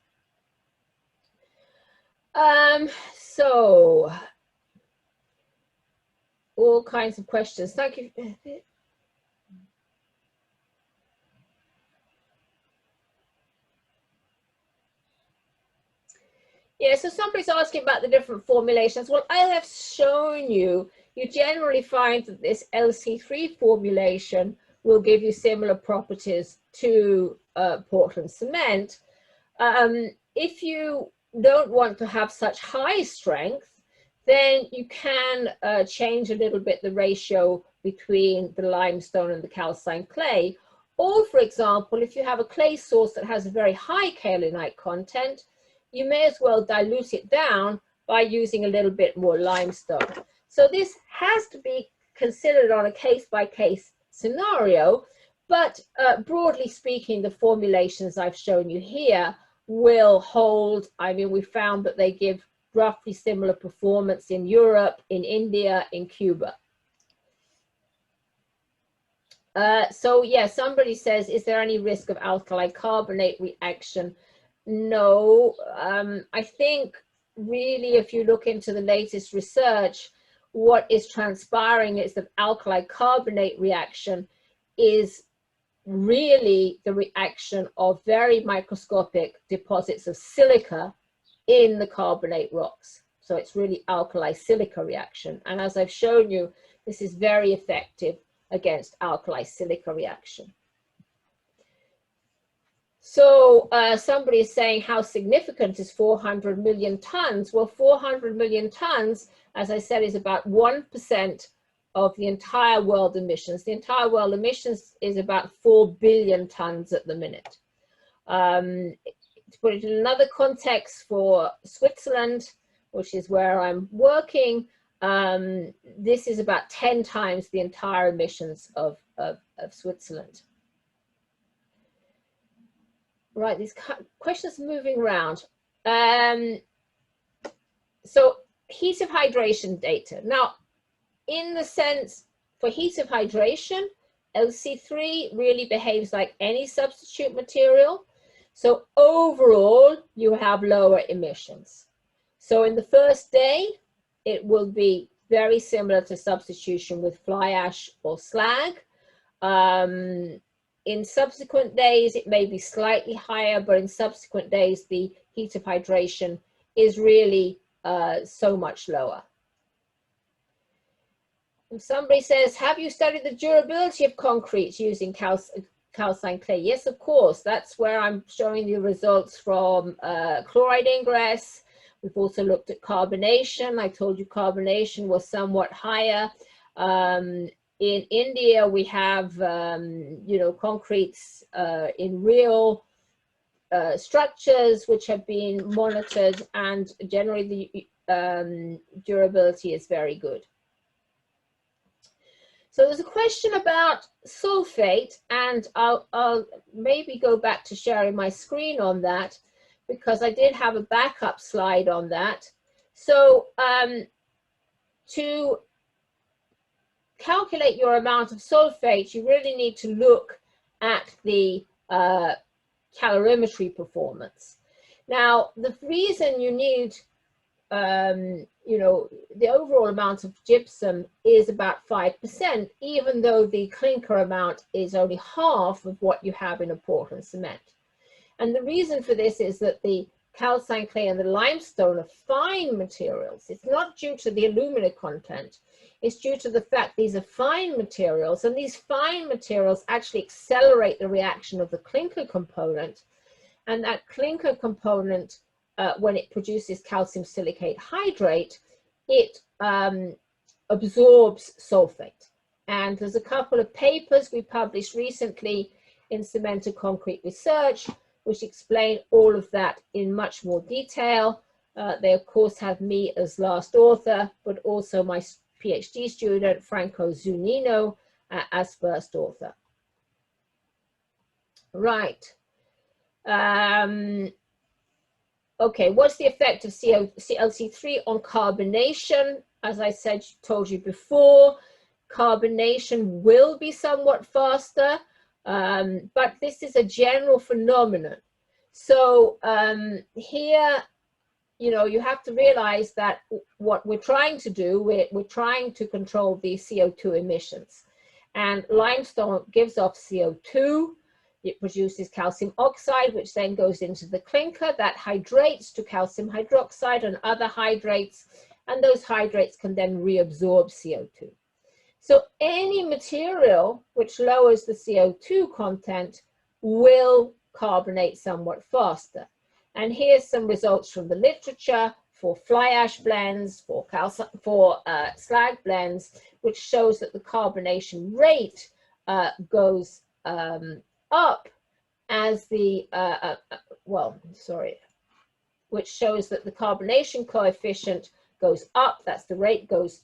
So all kinds of questions. Thank you. Yeah, so somebody's asking about the different formulations. Well, I have shown you, you generally find that this LC3 formulation will give you similar properties to Portland cement. If you don't want to have such high strength, then you can change a little bit the ratio between the limestone and the calcined clay. Or, for example, if you have a clay source that has a very high kaolinite content, you may as well dilute it down by using a little bit more limestone. So this has to be considered on a case-by-case scenario, but broadly speaking, the formulations I've shown you here will hold. I mean, we found that they give roughly similar performance in Europe, in India, in Cuba. So yeah, somebody says, is there any risk of alkali carbonate reaction? No, I think really if you look into the latest research, what is transpiring is that alkali carbonate reaction is really the reaction of very microscopic deposits of silica in the carbonate rocks. So it's really alkali silica reaction. And as I've shown you, this is very effective against alkali silica reaction. So somebody is saying, how significant is 400 million tons? Well, 400 million tons, as I said, is about 1% of the entire world emissions. The entire world emissions is about 4 billion tons at the minute. To put it in another context, for Switzerland, which is where I'm working, this is about 10 times the entire emissions of Switzerland. Right, these questions moving around. So heat of hydration data. Now, in the sense for heat of hydration, LC3 really behaves like any substitute material. So overall, you have lower emissions. So in the first day, it will be very similar to substitution with fly ash or slag. In subsequent days, it may be slightly higher, but in subsequent days, the heat of hydration is really so much lower. And somebody says, have you studied the durability of concrete using calcined clay? Yes, of course. That's where I'm showing you results from chloride ingress. We've also looked at carbonation. I told you carbonation was somewhat higher. In India, we have, you know, concretes in real structures which have been monitored, and generally the durability is very good. So there's a question about sulfate, and I'll maybe go back to sharing my screen on that, because I did have a backup slide on that. So to calculate your amount of sulfate, you really need to look at the calorimetry performance. Now, the reason you need, you know, the overall amount of gypsum is about 5%, even though the clinker amount is only half of what you have in a Portland cement. And the reason for this is that the calcined clay and the limestone are fine materials. It's not due to the alumina content. It's due to the fact these are fine materials, and these fine materials actually accelerate the reaction of the clinker component. And that clinker component, when it produces calcium silicate hydrate, it absorbs sulfate. And there's a couple of papers we published recently in Cement and Concrete Research, which explain all of that in much more detail. They, of course, have me as last author, but also my PhD student, Franco Zunino, as first author. Right. Okay, what's the effect of ClC3 on carbonation? As I told you before, carbonation will be somewhat faster, but this is a general phenomenon. So here, you know, you have to realize that what we're trying to do, we're trying to control the CO2 emissions. And limestone gives off CO2. It produces calcium oxide, which then goes into the clinker that hydrates to calcium hydroxide and other hydrates, and those hydrates can then reabsorb CO2. So any material which lowers the CO2 content will carbonate somewhat faster. And here's some results from the literature for fly ash blends, for slag blends, which shows that the carbonation rate goes up as the, which shows that the carbonation coefficient goes up, that's the rate goes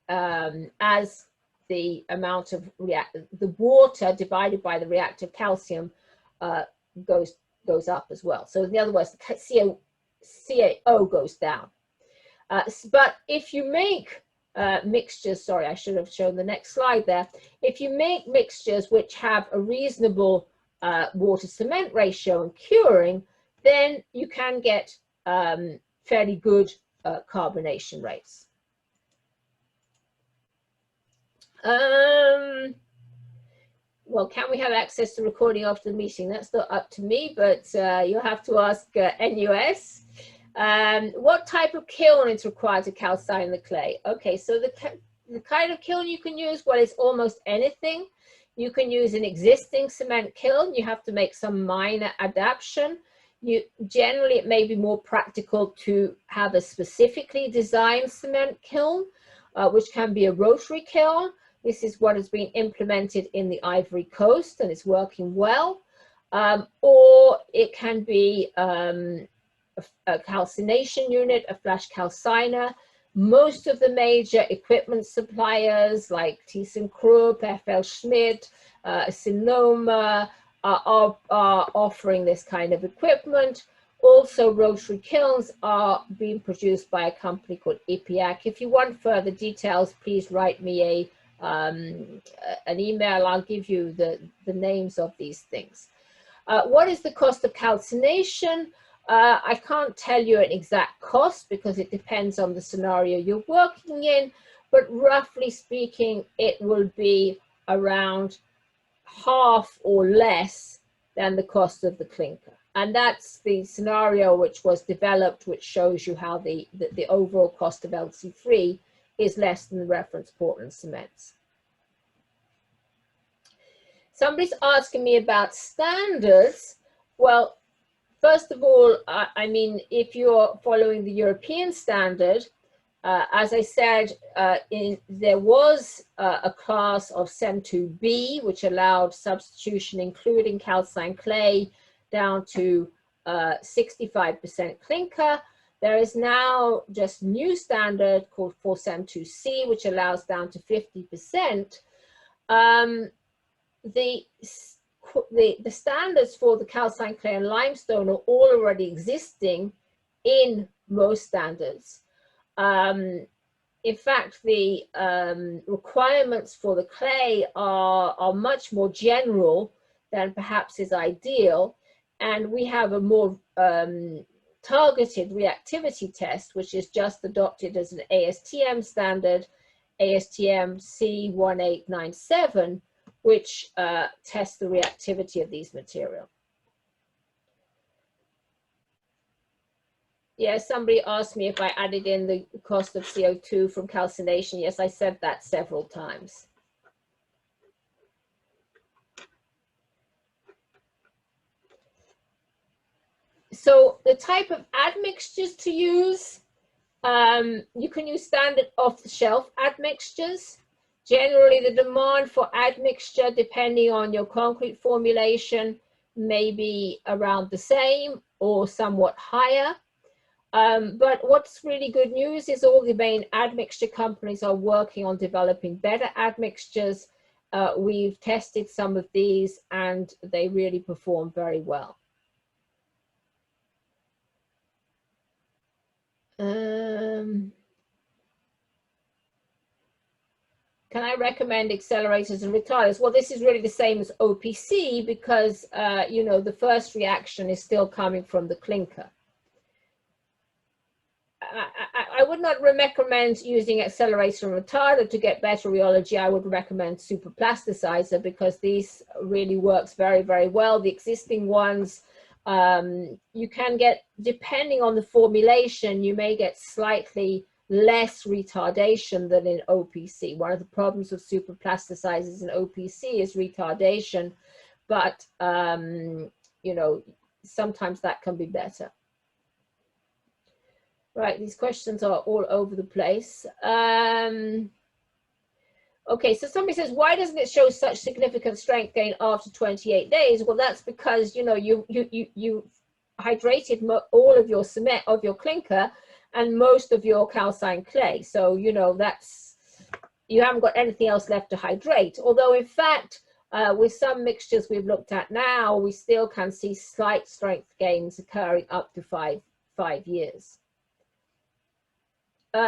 as the amount of the water divided by the reactive calcium goes up as well. So in other words, the CaO goes down. But if you make mixtures, sorry, I should have shown the next slide there. If you make mixtures which have a reasonable water cement ratio and curing, then you can get fairly good carbonation rates. Well, can we have access to recording after the meeting? That's not up to me, but you'll have to ask NUS. What type of kiln is required to calcine the clay? Okay, so the kind of kiln you can use, well, it's almost anything. You can use an existing cement kiln. You have to make some minor adaptation. Generally, it may be more practical to have a specifically designed cement kiln, which can be a rotary kiln. This is what has been implemented in the Ivory Coast, and it's working well. Or it can be a calcination unit, a flash calciner. Most of the major equipment suppliers like ThyssenKrupp, FL Schmidt, Sinoma are offering this kind of equipment. Also, rotary kilns are being produced by a company called EPFL. If you want further details, please write me an email. I'll give you the names of these things. What is the cost of calcination? I can't tell you an exact cost because it depends on the scenario you're working in, but roughly speaking, it will be around half or less than the cost of the clinker. And that's the scenario which was developed, which shows you how the overall cost of LC3 is less than the reference Portland cements. Somebody's asking me about standards. Well, first of all, I mean, if you're following the European standard, as I said, there was a class of CEM2B, which allowed substitution, including calcined clay, down to 65% clinker. There is now just new standard called 4CEM2C, which allows down to 50%. The standards for the calcined clay and limestone are all already existing in most standards. in fact, the requirements for the clay are much more general than perhaps is ideal. And we have a more targeted reactivity test, which is just adopted as an ASTM standard, ASTM C1897, which tests the reactivity of these materials. Yes, somebody asked me if I added in the cost of CO2 from calcination. Yes, I said that several times. So the type of admixtures to use, you can use standard off-the-shelf admixtures. Generally, the demand for admixture, depending on your concrete formulation, may be around the same or somewhat higher. But what's really good news is all the main admixture companies are working on developing better admixtures. We've tested some of these and they really perform very well. Can I recommend accelerators and retarders? Well, this is really the same as OPC because, you know, the first reaction is still coming from the clinker. I would not recommend using accelerator and retarder to get better rheology. I would recommend superplasticizer because these really works very, very well. The existing ones, you can get, depending on the formulation, you may get slightly less retardation than in OPC. One of the problems with superplasticizers in OPC is retardation, but you know, sometimes that can be better. Right, these questions are all over the place. Okay, so somebody says, why doesn't it show such significant strength gain after 28 days? Well, that's because, you know, you hydrated all of your cement, of your clinker, and most of your calcined clay. So, you know, that's, you haven't got anything else left to hydrate. Although, in fact, with some mixtures we've looked at now, we still can see slight strength gains occurring up to five years.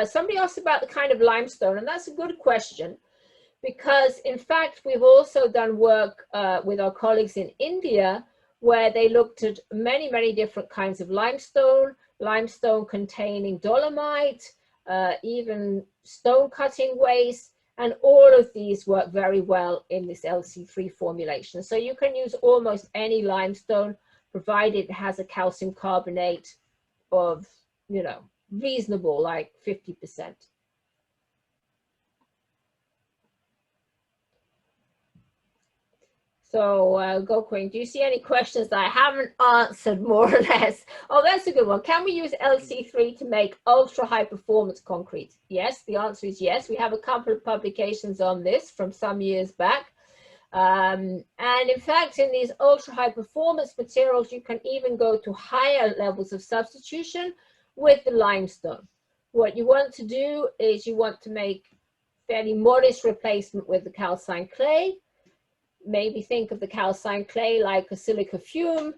Somebody asked about the kind of limestone, and that's a good question because, in fact, we've also done work with our colleagues in India where they looked at many, many different kinds of limestone, limestone containing dolomite, even stone cutting waste, and all of these work very well in this LC3 formulation. So you can use almost any limestone provided it has a calcium carbonate of, you know, reasonable, like 50%. So Gokwing, do you see any questions that I haven't answered more or less? Oh, that's a good one. Can we use LC3 to make ultra high performance concrete? Yes, the answer is yes. We have a couple of publications on this from some years back. And in fact, in these ultra high performance materials, you can even go to higher levels of substitution with the limestone. What you want to do is you want to make fairly modest replacement with the calcined clay. Maybe think of the calcined clay like a silica fume,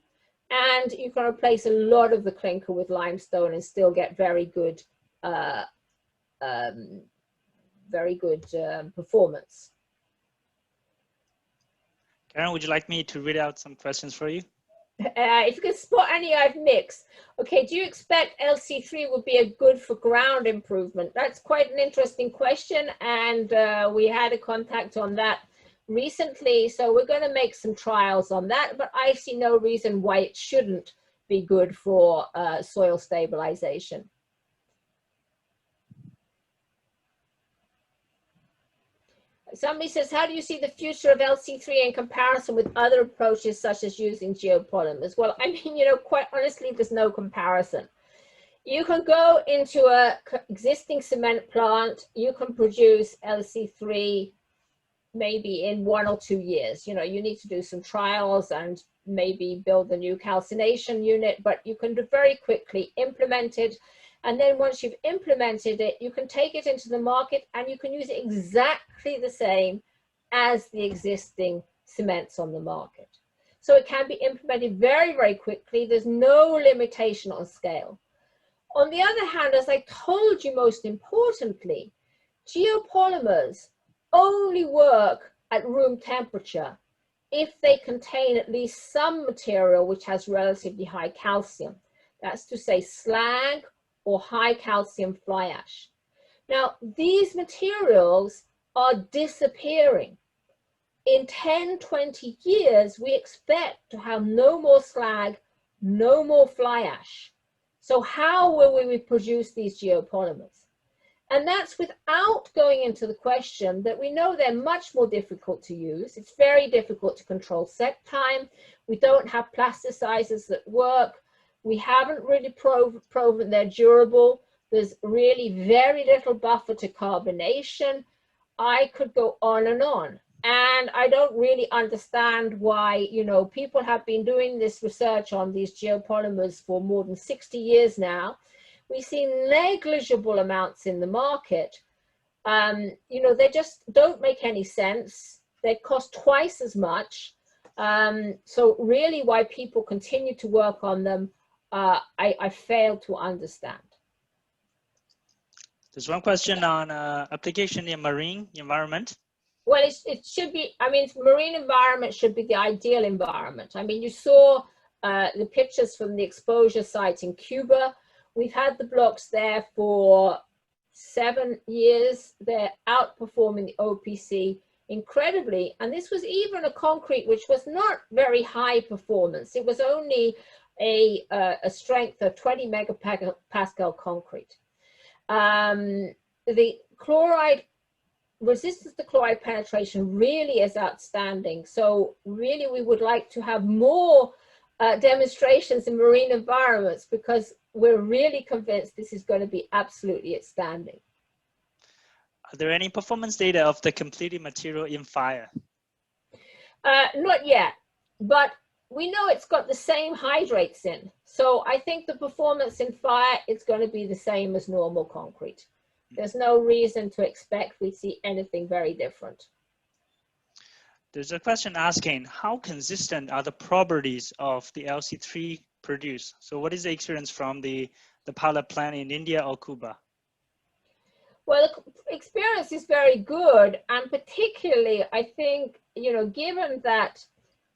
and you can replace a lot of the clinker with limestone and still get very good performance. Karen, would you like me to read out some questions for you? If you can spot any I've mixed. Okay, do you expect LC3 would be a good for ground improvement? That's quite an interesting question, and we had a contact on that recently, so we're going to make some trials on that, but I see no reason why it shouldn't be good for soil stabilization. Somebody says, how do you see the future of LC3 in comparison with other approaches such as using geopolymers? Well, I mean, you know, quite honestly, there's no comparison. You can go into an existing cement plant, you can produce LC3 maybe in 1 or 2 years. You know, you need to do some trials and maybe build a new calcination unit, but you can very quickly implement it. And then once you've implemented it, you can take it into the market and you can use it exactly the same as the existing cements on the market. So it can be implemented very, very quickly. There's no limitation on scale. On the other hand, as I told you, most importantly, geopolymers only work at room temperature if they contain at least some material which has relatively high calcium. That's to say slag or high calcium fly ash. Now, these materials are disappearing. In 10, 20 years, we expect to have no more slag, no more fly ash. So how will we produce these geopolymers? And that's without going into the question that we know they're much more difficult to use. It's very difficult to control set time. We don't have plasticizers that work. We haven't really proven they're durable. There's really very little buffer to carbonation. I could go on. And I don't really understand why, you know, people have been doing this research on these geopolymers for more than 60 years now. We see negligible amounts in the market. You know, they just don't make any sense. They cost twice as much. So really why people continue to work on them, I fail to understand. There's one question on application in marine environment. Well, it should be, I mean, marine environment should be the ideal environment. I mean, you saw the pictures from the exposure site in Cuba. We've had the blocks there for 7 years. They're outperforming the OPC incredibly. And this was even a concrete which was not very high performance. It was only a strength of 20 megapascal concrete. The chloride resistance to chloride penetration really is outstanding. So really we would like to have more demonstrations in marine environments because we're really convinced this is going to be absolutely outstanding. Are there any performance data of the completed material in fire? Not yet, but we know it's got the same hydrates in. So I think the performance in fire is going to be the same as normal concrete. There's no reason to expect we see anything very different. There's a question asking, how consistent are the properties of the LC3 produced? So what is the experience from the pilot plant in India or Cuba? Well, the experience is very good. And particularly, I think, you know, given that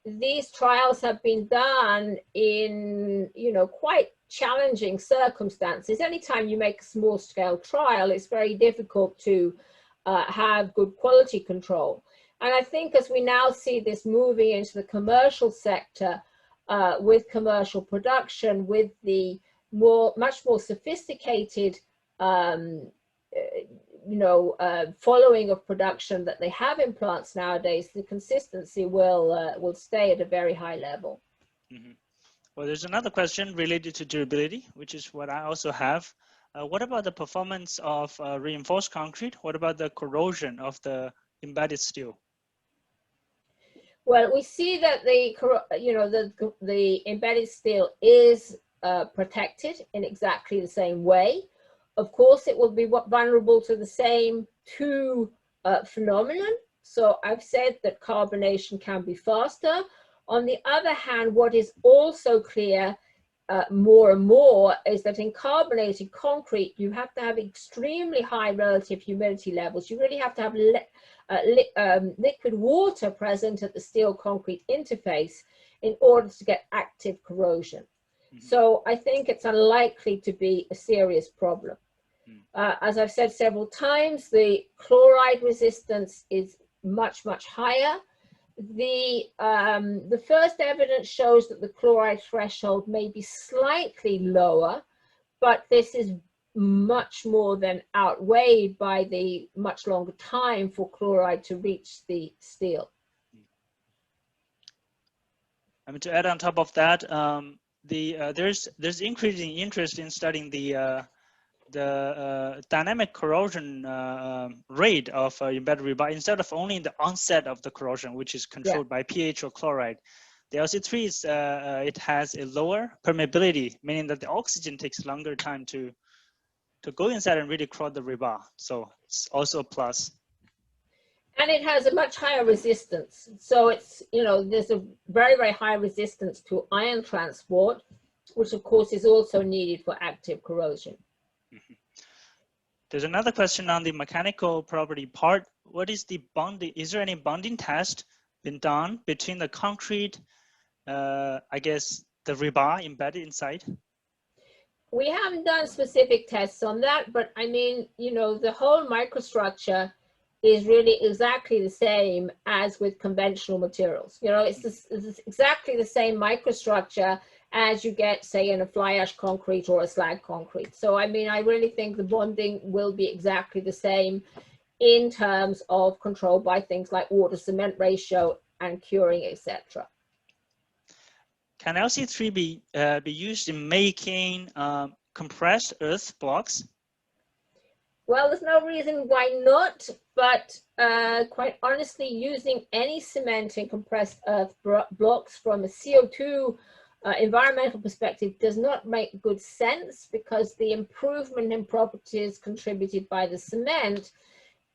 these trials have been done in, you know, quite challenging circumstances. Anytime you make a small scale trial, it's very difficult to have good quality control. And I think as we now see this moving into the commercial sector with commercial production, with the much more sophisticated, you know, following of production that they have in plants nowadays, the consistency will stay at a very high level. Mm-hmm. Well, there's another question related to durability, which is what I also have. What about the performance of reinforced concrete? What about the corrosion of the embedded steel? Well, we see that the embedded steel is protected in exactly the same way. Of course, it will be vulnerable to the same two phenomenon. So I've said that carbonation can be faster. On the other hand, what is also clear more and more is that in carbonated concrete, you have to have extremely high relative humidity levels. You really have to have liquid water present at the steel concrete interface in order to get active corrosion. Mm-hmm. So I think it's unlikely to be a serious problem. As I've said several times, the chloride resistance is much, much higher. The first evidence shows that the chloride threshold may be slightly lower, but this is much more than outweighed by the much longer time for chloride to reach the steel. I mean, to add on top of that, there's increasing interest in studying the dynamic corrosion rate of embedded rebar instead of only the onset of the corrosion, which is controlled by pH or chloride. The LC3 is it has a lower permeability, meaning that the oxygen takes longer time to go inside and really corrode the rebar. So it's also a plus. And it has a much higher resistance. So it's, you know, there's a very, very high resistance to ion transport, which of course is also needed for active corrosion. There's another question on the mechanical property part. What is the bonding? Is there any bonding test been done between the concrete, I guess, the rebar embedded inside? We haven't done specific tests on that, but I mean, you know, the whole microstructure is really exactly the same as with conventional materials. You know, it's exactly the same microstructure as you get, say, in a fly ash concrete or a slag concrete. So, I mean, I really think the bonding will be exactly the same in terms of control by things like water cement ratio and curing, etc. Can LC3 be used in making compressed earth blocks? Well, there's no reason why not, but quite honestly, using any cement in compressed earth blocks from a CO2 environmental perspective does not make good sense, because the improvement in properties contributed by the cement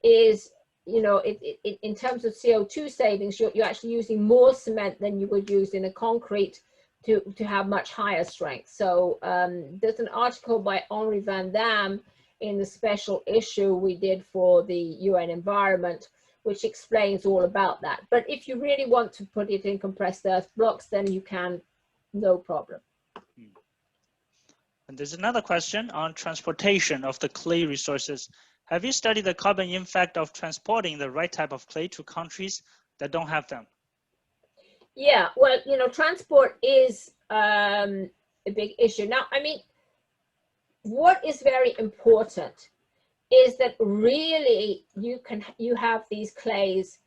is, you know, in terms of CO2 savings, you're actually using more cement than you would use in a concrete to have much higher strength. So there's an article by Henri van Dam in the special issue we did for the UN Environment, which explains all about that. But if you really want to put it in compressed earth blocks, then you can, no problem. And there's another question on transportation of the clay resources. Have you studied the carbon impact of transporting the right type of clay to countries that don't have them? Yeah, well, you know, transport is a big issue. Now, I mean, what is very important is that really you have these clays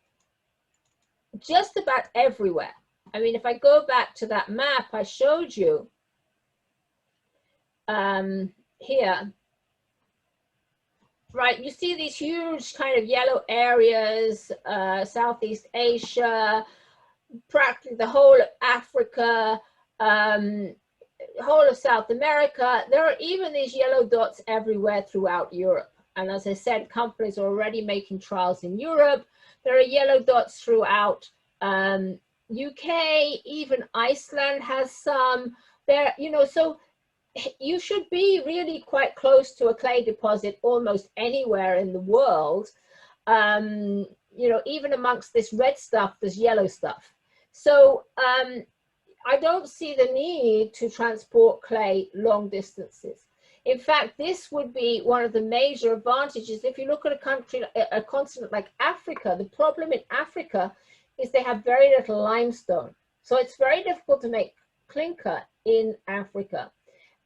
just about everywhere. I mean, if I go back to that map I showed you here, right, you see these huge kind of yellow areas, Southeast Asia, practically the whole of Africa, whole of South America. There are even these yellow dots everywhere throughout Europe. And as I said, companies are already making trials in Europe. There are yellow dots throughout UK, even Iceland has some there, you know, so you should be really quite close to a clay deposit almost anywhere in the world. You know, even amongst this red stuff, there's yellow stuff. So I don't see the need to transport clay long distances. In fact, this would be one of the major advantages. If you look at a country, a continent like Africa, the problem in Africa is they have very little limestone. So it's very difficult to make clinker in Africa.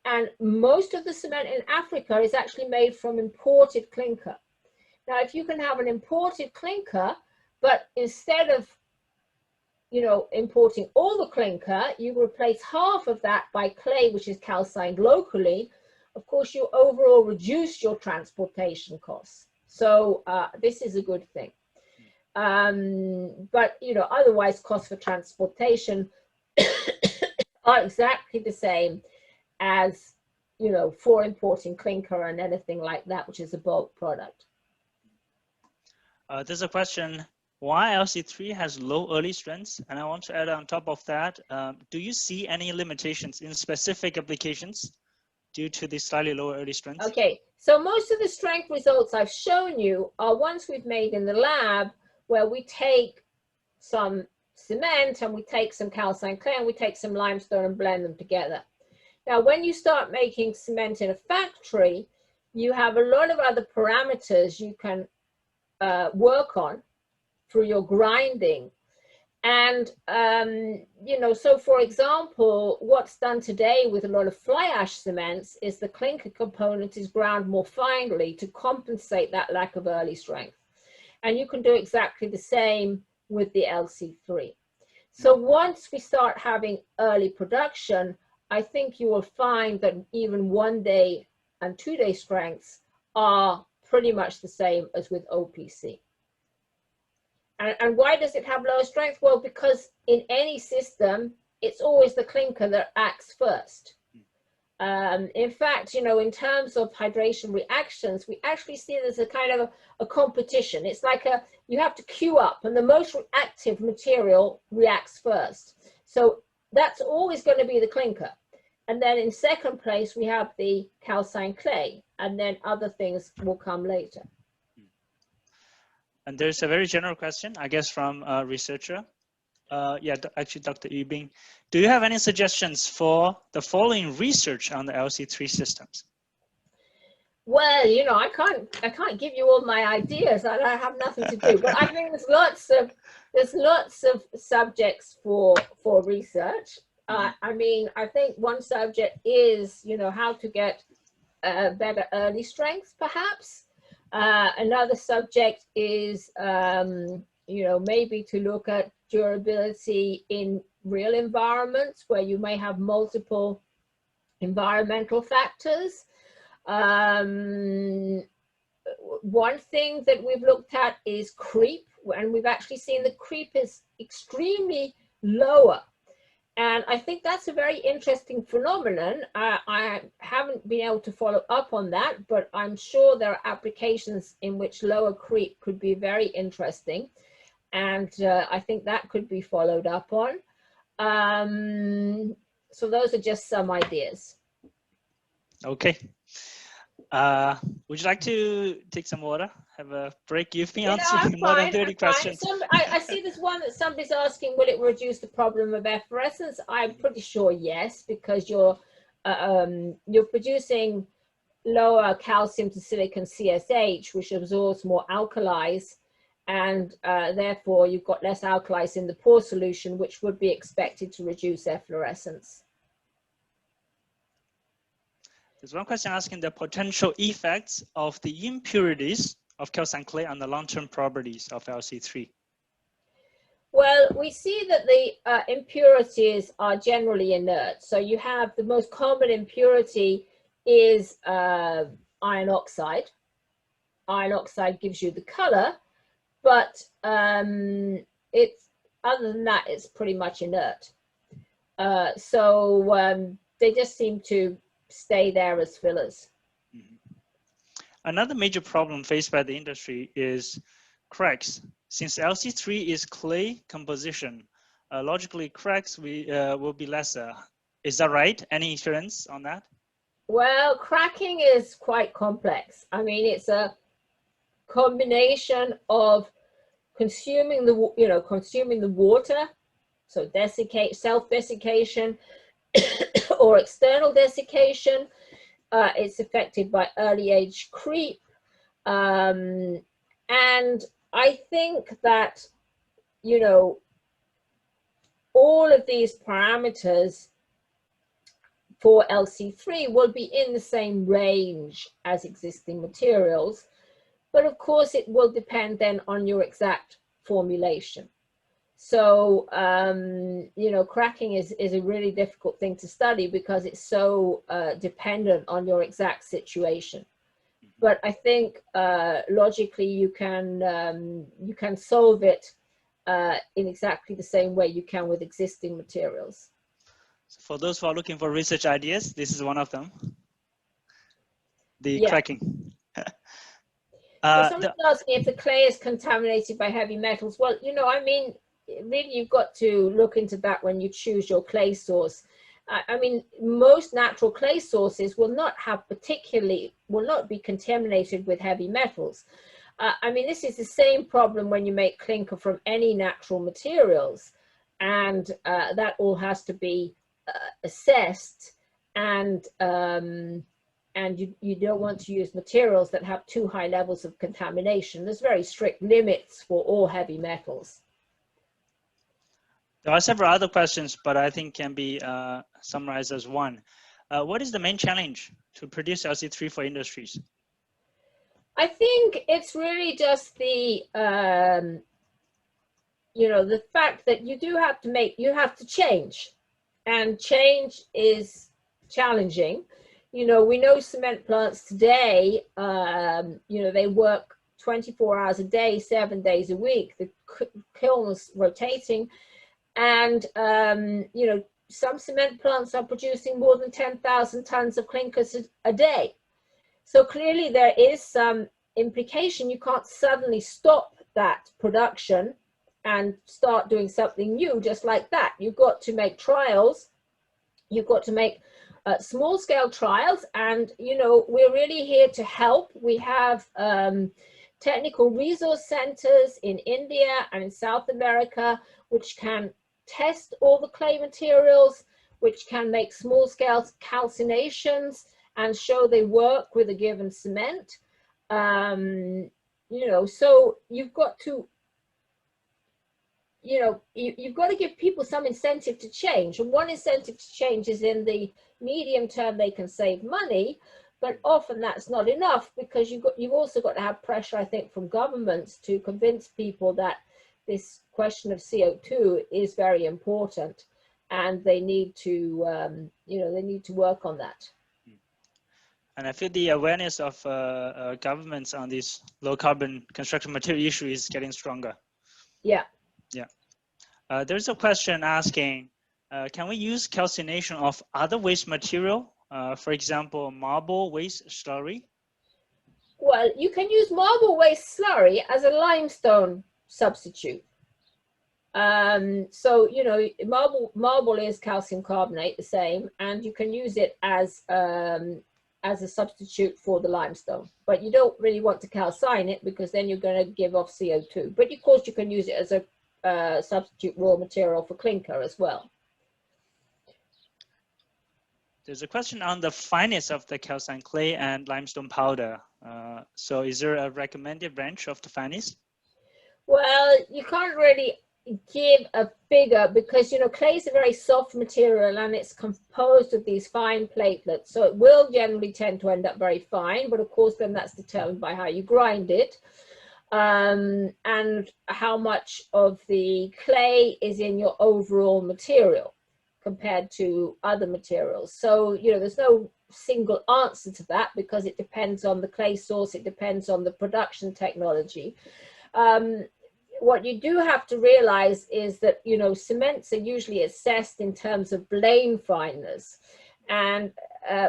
And most of the cement in Africa is actually made from imported clinker. Now, if you can have an imported clinker, but instead of, you know, importing all the clinker, you replace half of that by clay, which is calcined locally, of course, you overall reduce your transportation costs. So this is a good thing. But, you know, otherwise costs for transportation are exactly the same as, you know, for importing clinker and anything like that, which is a bulk product. There's a question, why LC3 has low early strengths? And I want to add on top of that, do you see any limitations in specific applications due to the slightly lower early strengths? Okay, so most of the strength results I've shown you are ones we've made in the lab, where we take some cement and we take some calcined clay and we take some limestone and blend them together. Now, when you start making cement in a factory, you have a lot of other parameters you can work on through your grinding. And, you know, so for example, what's done today with a lot of fly ash cements is the clinker component is ground more finely to compensate that lack of early strength. And you can do exactly the same with the LC3. So once we start having early production, I think you will find that even 1 day and 2 day strengths are pretty much the same as with OPC. And why does it have lower strength? Well, because in any system, it's always the clinker that acts first. In fact, you know, in terms of hydration reactions, we actually see there's a kind of a competition. It's like you have to queue up, and the most reactive material reacts first. So that's always going to be the clinker. And then in second place, we have the calcined clay, and then other things will come later. And there's a very general question, I guess, from a researcher. Yeah, actually, Dr. Yubing, do you have any suggestions for the following research on the LC3 systems? Well, you know, I can't give you all my ideas. I have nothing to do. But I think there's lots of subjects for research. I mean, I think one subject is, you know, how to get better early strength, perhaps. Another subject is, you know, maybe to look at durability in real environments where you may have multiple environmental factors. One thing that we've looked at is creep, and we've actually seen the creep is extremely lower. And I think that's a very interesting phenomenon. I haven't been able to follow up on that, but I'm sure there are applications in which lower creep could be very interesting. And I think that could be followed up on. So those are just some ideas. Okay. Would you like to take some water? Have a break? You've been answering more than 30 questions. I see this one that somebody's asking, will it reduce the problem of efflorescence? I'm pretty sure yes, because you're producing lower calcium to silicon CSH, which absorbs more alkalis, and therefore you've got less alkalis in the pore solution, which would be expected to reduce efflorescence. There's one question asking the potential effects of the impurities of calcined clay on the long-term properties of LC3. Well, we see that the impurities are generally inert. So you have the most common impurity is iron oxide. Iron oxide gives you the color, but it's other than that, it's pretty much inert. So they just seem to stay there as fillers. Another major problem faced by the industry is cracks. Since LC3 is clay composition, logically cracks will be lesser. Is that right? Any inference on that? Well, cracking is quite complex. I mean, it's a combination of consuming the water, so self-desiccation or external desiccation. It's affected by early age creep. And I think that, you know, all of these parameters for LC3 will be in the same range as existing materials. But of course, it will depend then on your exact formulation. So, you know, cracking is a really difficult thing to study because it's so dependent on your exact situation. But I think logically you can solve it in exactly the same way you can with existing materials. So for those who are looking for research ideas, this is one of them. The cracking. So someone's asking if the clay is contaminated by heavy metals. Well, you know, I mean, really, you've got to look into that when you choose your clay source. I mean, most natural clay sources will not be contaminated with heavy metals. I mean, this is the same problem when you make clinker from any natural materials, and that all has to be assessed, and you don't want to use materials that have too high levels of contamination. There's very strict limits for all heavy metals. There are several other questions, but I think can be summarized as one. What is the main challenge to produce LC3 for industries? I think it's really just the, you know, the fact that you have to change, and change is challenging. You know, we know cement plants today, you know, they work 24 hours a day, 7 days a week. The kiln's rotating. And, you know, some cement plants are producing more than 10,000 tons of clinkers a day. So clearly there is some implication. You can't suddenly stop that production and start doing something new just like that. You've got to make trials. You've got to make small-scale trials, and we're really here to help. We have technical resource centers in India and in South America, which can test all the clay materials, which can make small-scale calcinations and show they work with a given cement. So you've got to you've got to give people some incentive to change. And one incentive to change is in the medium term, they can save money, but often that's not enough, because you've also got to have pressure, I think, from governments to convince people that this question of CO2 is very important, and they need to, they need to work on that. And I feel the awareness of governments on this low carbon construction material issue is getting stronger. Yeah. Yeah. There's a question asking, can we use calcination of other waste material? For example, marble waste slurry? Well, you can use marble waste slurry as a limestone substitute. So, marble is calcium carbonate, the same, and you can use it as a substitute for the limestone. But you don't really want to calcine it, because then you're going to give off CO2. But of course, you can use it as a substitute raw material for clinker as well. There's a question on the fineness of the calcined clay and limestone powder. So is there a recommended range of the fineness? Well, you can't really give a figure, because clay is a very soft material and it's composed of these fine platelets, so it will generally tend to end up very fine, but of course then that's determined by how you grind it, and how much of the clay is in your overall material compared to other materials. So there's no single answer to that, because it depends on the clay source, it depends on the production technology. What you do have to realize is that, cements are usually assessed in terms of blane fineness. And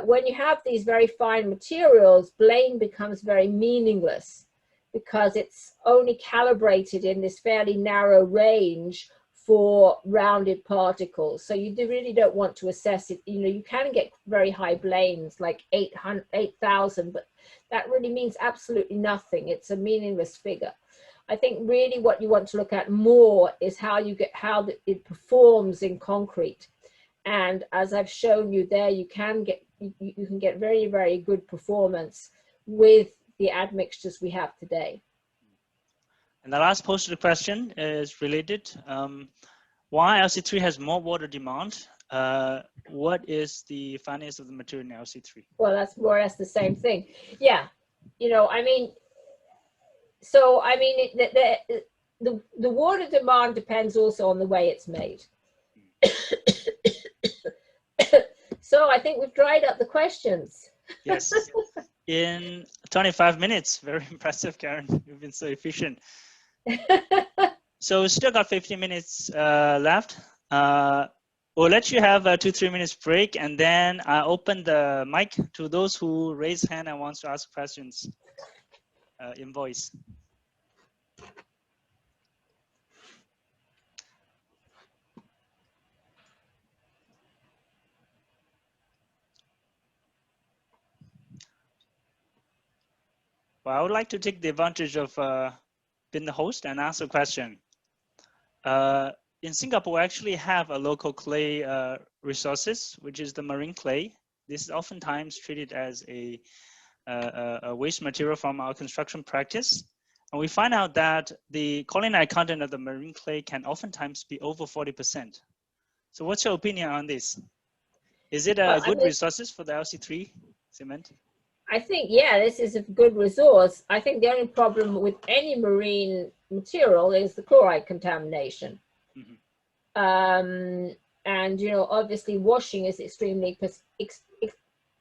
when you have these very fine materials, blane becomes very meaningless, because it's only calibrated in this fairly narrow range for rounded particles. So you really don't want to assess it. You can get very high blanes, like 8,000, but that really means absolutely nothing. It's a meaningless figure. I think really what you want to look at more is how it performs in concrete. And as I've shown you there, you can get very, very good performance with the admixtures we have today. And the last posted question is related. Why LC3 has more water demand? What is the fineness of the material in LC3? Well, that's more or less the same thing. Yeah, the water demand depends also on the way it's made. So I think we've dried up the questions. Yes, in 25 minutes. Very impressive, Karen. You've been so efficient. So we still got 15 minutes left. We'll let you have a 2-3 minutes break, and then I open the mic to those who raise hand and wants to ask questions in voice. Well, I would like to take the advantage of being the host and ask a question. In Singapore, we actually have a local clay resources, which is the marine clay. This is oftentimes treated as a waste material from our construction practice. And we find out that the calcined content of the marine clay can oftentimes be over 40%. So what's your opinion on this? Is it a good resources for the LC3 cement? I think, yeah, this is a good resource. I think the only problem with any marine material is the chloride contamination. Mm-hmm. And, obviously washing is extremely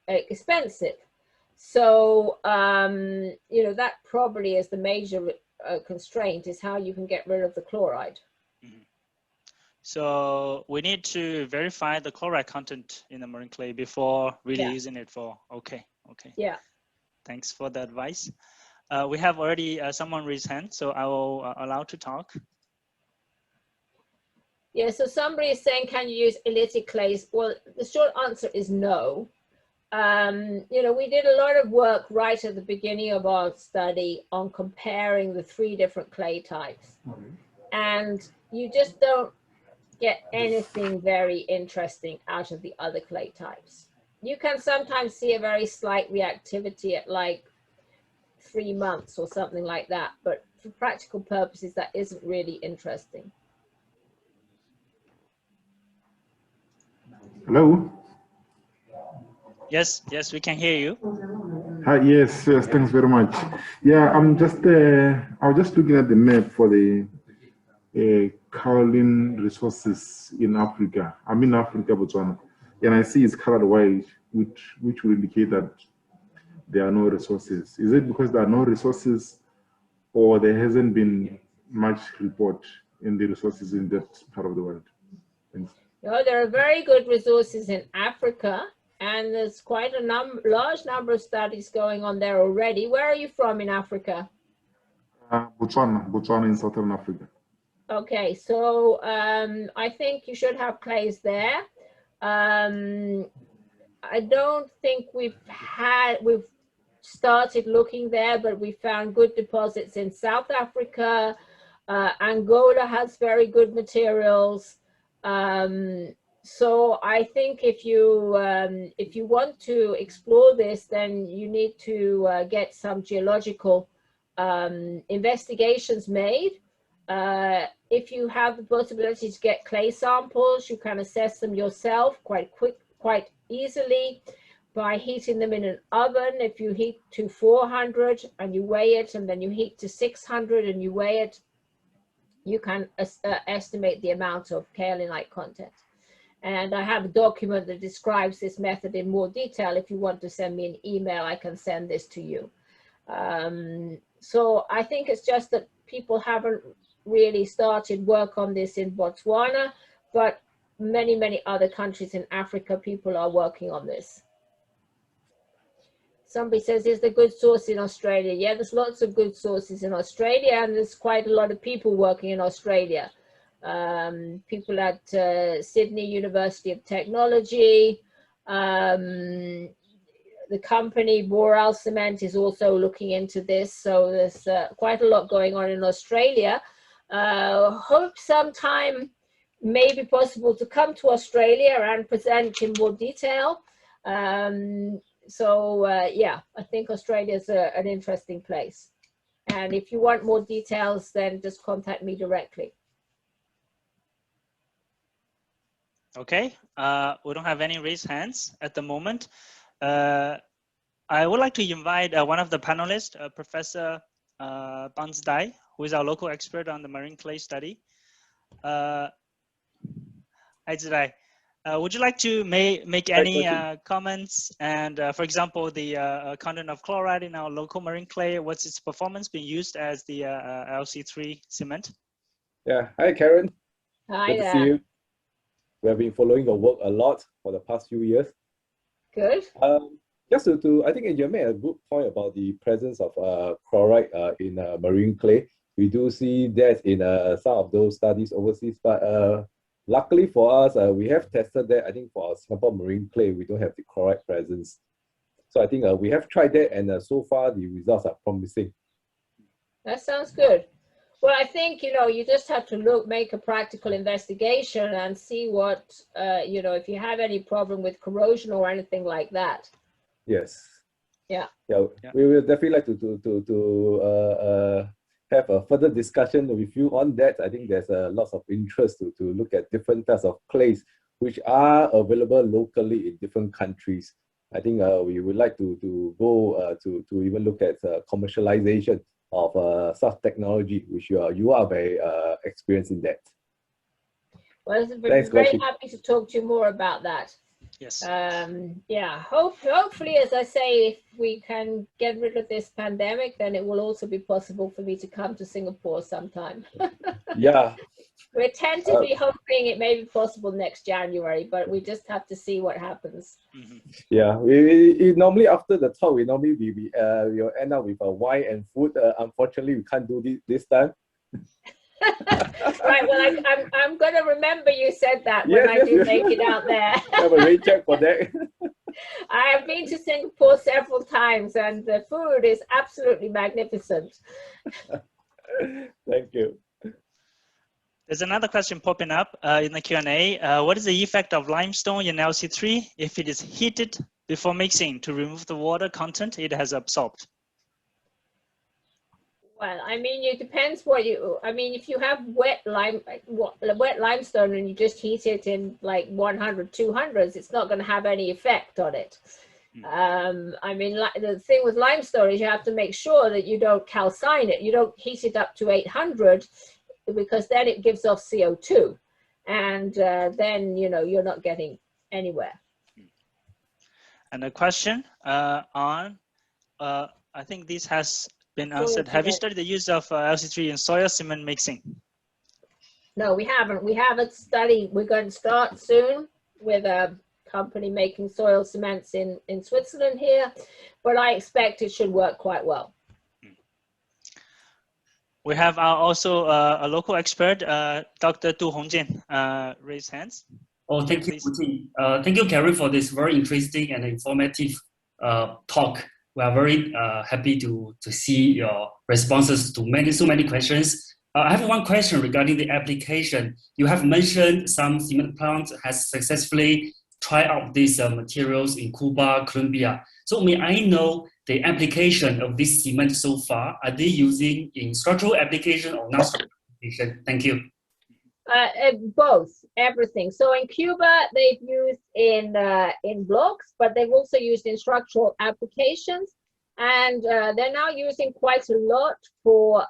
expensive. So, that probably is the major constraint, is how you can get rid of the chloride. Mm-hmm. So we need to verify the chloride content in the marine clay before really using it for, okay. Yeah. Thanks for the advice. We have already someone raised hand, so I will allow to talk. Yeah, so somebody is saying, can you use elliptic clays? Well, the short answer is no. You know, we did a lot of work right at the beginning of our study on comparing the 3 different clay types. And you just don't get anything very interesting out of the other clay types. You can sometimes see a very slight reactivity at like 3 months or something like that, but for practical purposes, that isn't really interesting. Hello? Yes, yes, we can hear you. Hi, yes, yes, thanks very much. Yeah, I was just looking at the map for the kaolin resources in Africa. I'm in Africa, Botswana, and I see it's colored white, which will indicate that there are no resources. Is it because there are no resources, or there hasn't been much report in the resources in that part of the world? Thanks. No, there are very good resources in Africa, and there's quite a large number of studies going on there already. Where are you from in Africa? Botswana in Southern Africa. Okay, so I think you should have clays there. I don't think we've started looking there, but we found good deposits in South Africa. Angola has very good materials. So I think if you want to explore this, then you need to get some geological investigations made. If you have the possibility to get clay samples, you can assess them yourself quite easily by heating them in an oven. If you heat to 400 and you weigh it, and then you heat to 600 and you weigh it, you can estimate the amount of kaolinite content. And I have a document that describes this method in more detail. If you want to send me an email, I can send this to you. So I think it's just that people haven't really started work on this in Botswana, but many other countries in Africa, people are working on this. Somebody says, is there good source in Australia? Yeah, there's lots of good sources in Australia, and there's quite a lot of people working in Australia. People at Sydney University of Technology, the company Boral Cement is also looking into this. So there's quite a lot going on in Australia. Hope sometime may be possible to come to Australia and present in more detail. Yeah, I think Australia is an interesting place. And if you want more details, then just contact me directly. Okay, we don't have any raised hands at the moment. I would like to invite one of the panelists, Professor Bansdai, who is our local expert on the marine clay study. Hi, Zidai. Would you like to make any comments? And for example, the content of chloride in our local marine clay, what's its performance being used as the LC3 cement? Yeah, hi Karen. Hi Good there. to see you. We have been following your work a lot for the past few years. Good. Just I think you made a good point about the presence of chloride in marine clay. We do see that in some of those studies overseas, but luckily for us, we have tested that. I think for our Singapore marine clay, we don't have the chloride presence. So I think we have tried that, and so far the results are promising. That sounds good. Well, I think, you just have to make a practical investigation and see what, if you have any problem with corrosion or anything like that. Yes. Yeah. Yeah. We will definitely like to have a further discussion with you on that. I think there's lots of interest to look at different types of clays which are available locally in different countries. I think we would like to go to even look at commercialization of such technology, which you are very experienced in that. Well, I'm very happy to talk to you more about that. Yes. Yeah, hopefully, as I say, if we can get rid of this pandemic, then it will also be possible for me to come to Singapore sometime. Yeah. We're tentatively hoping it may be possible next January, but we just have to see what happens. Mm-hmm. Yeah, we normally after the talk, we'll end up with a wine and food. Unfortunately, we can't do this time. Right, well, I'm going to remember you said that when I do make it out there. Have a rain check for that. I have been to Singapore several times, and the food is absolutely magnificent. Thank you. There's another question popping up in the Q&A. What is the effect of limestone in LC3 if it is heated before mixing to remove the water content it has absorbed? Well, I mean, it depends what you, I mean, if you have wet limestone and you just heat it in like 100, 200s, it's not going to have any effect on it. I mean, the thing with limestone is you have to make sure that you don't calcine it. You don't heat it up to 800 because then it gives off CO2. And then, you know, you're not getting anywhere. And a question on, I think this has been answered. Have you studied the use of LC3 in soil cement mixing? No, we haven't. We haven't studied. We're going to start soon with a company making soil cements in Switzerland here, but I expect it should work quite well. We have also a local expert, Dr. Du Hongjin, raise hands. Oh, thank you, thank you, Karen, for this very interesting and informative talk. We are very happy to see your responses to so many questions. I have one question regarding the application. You have mentioned some cement plants has successfully tried out these materials in Cuba, Colombia. So may I know the application of this cement so far? Are they using in structural application or non-structural application? Thank you. Both, everything. So in Cuba, they've used in blocks, but they've also used in structural applications, and they're now using quite a lot for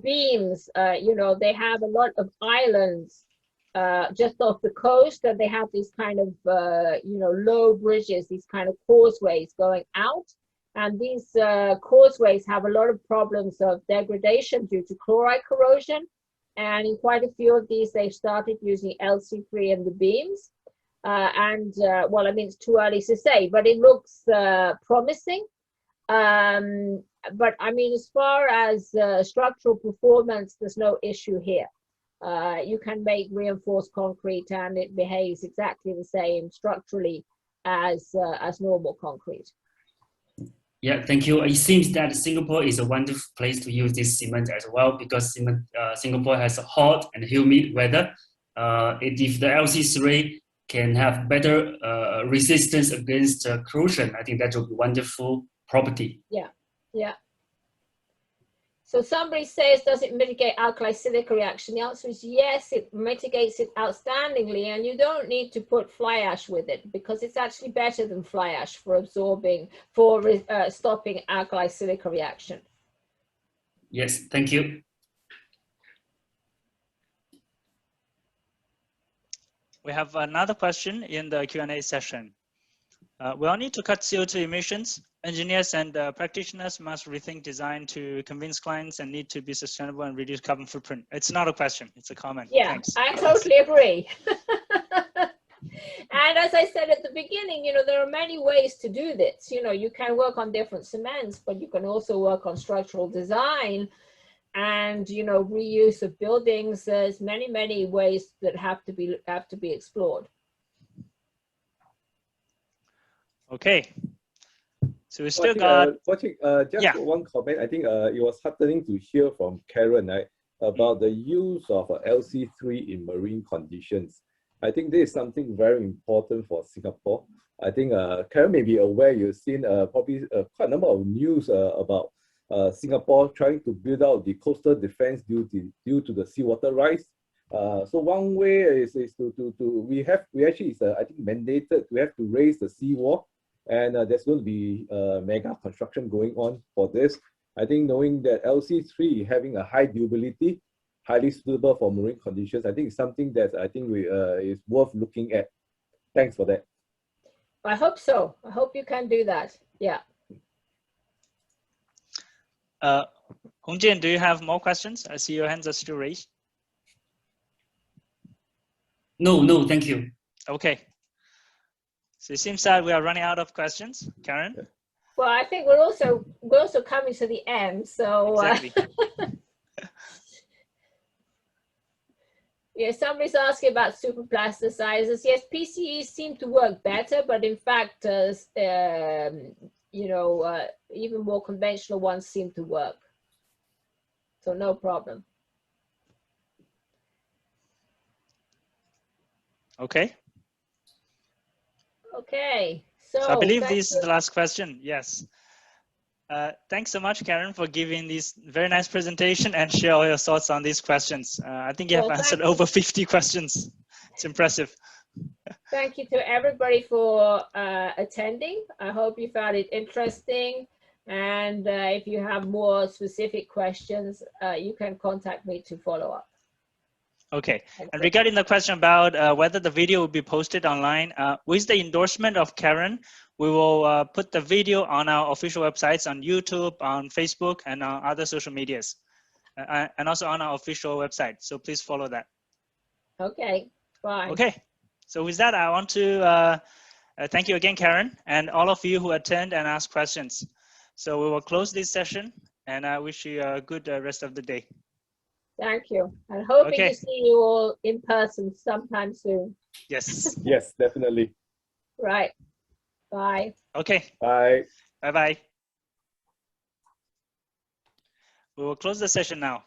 beams. You know, they have a lot of islands just off the coast, and they have these kind of you know, low bridges, these kind of causeways going out, and these causeways have a lot of problems of degradation due to chloride corrosion. And in quite a few of these, they've started using LC3 in the beams. Well, I mean, it's too early to say, but it looks promising. But I mean, as far as structural performance, there's no issue here. You can make reinforced concrete and it behaves exactly the same structurally as normal concrete. Yeah, thank you. It seems that Singapore is a wonderful place to use this cement as well, because Singapore has a hot and humid weather. If the LC3 can have better resistance against corrosion, I think that will be wonderful property. Yeah, yeah. So somebody says, does it mitigate alkali-silica reaction? The answer is yes, it mitigates it outstandingly, and you don't need to put fly ash with it because it's actually better than fly ash for absorbing, for stopping alkali-silica reaction. Yes, thank you. We have another question in the Q&A session. We all need to cut CO2 emissions. Engineers and practitioners must rethink design to convince clients and need to be sustainable and reduce carbon footprint. It's not a question, it's a comment. Yeah, thanks. I totally agree. And as I said at the beginning, you know, there are many ways to do this. You know, you can work on different cements, but you can also work on structural design and, you know, reuse of buildings. There's many, many ways that have to be explored. Okay. So we still got just one comment. I think it was heartening to hear from Karen, right, about the use of LC3 in marine conditions. I think this is something very important for Singapore. I think Karen may be aware, you've seen probably quite a number of news about Singapore trying to build out the coastal defense due to the seawater rise. So one way is we actually is I think mandated we have to raise the seawall. And there's going to be mega construction going on for this. I think knowing that LC3 having a high durability, highly suitable for marine conditions, I think it's something that I think is worth looking at. Thanks for that. I hope so. I hope you can do that. Yeah. Hongjin, do you have more questions? I see your hands are still raised. No, thank you. Okay. So it seems that we are running out of questions. Karen? Well, I think we're also coming to the end. So exactly. Yeah, somebody's asking about superplasticizers. Yes, PCEs seem to work better, but in fact, you know, even more conventional ones seem to work. So no problem. Okay. Okay. So I believe this is the last question. Yes. Thanks so much, Karen, for giving this very nice presentation and share all your thoughts on these questions. I think you have answered over 50 questions. It's impressive. Thank you to everybody for attending. I hope you found it interesting. And if you have more specific questions, you can contact me to follow up. Okay. And regarding the question about whether the video will be posted online, with the endorsement of Karen, we will put the video on our official websites on YouTube, on Facebook, and on other social medias, and also on our official website. So please follow that. Okay, bye. Okay. So with that, I want to thank you again, Karen, and all of you who attend and ask questions. So we will close this session, and I wish you a good rest of the day. Thank you. And hoping to see you all in person sometime soon. Yes. Yes, definitely. Right. Bye. Okay. Bye. Bye-bye. We will close the session now.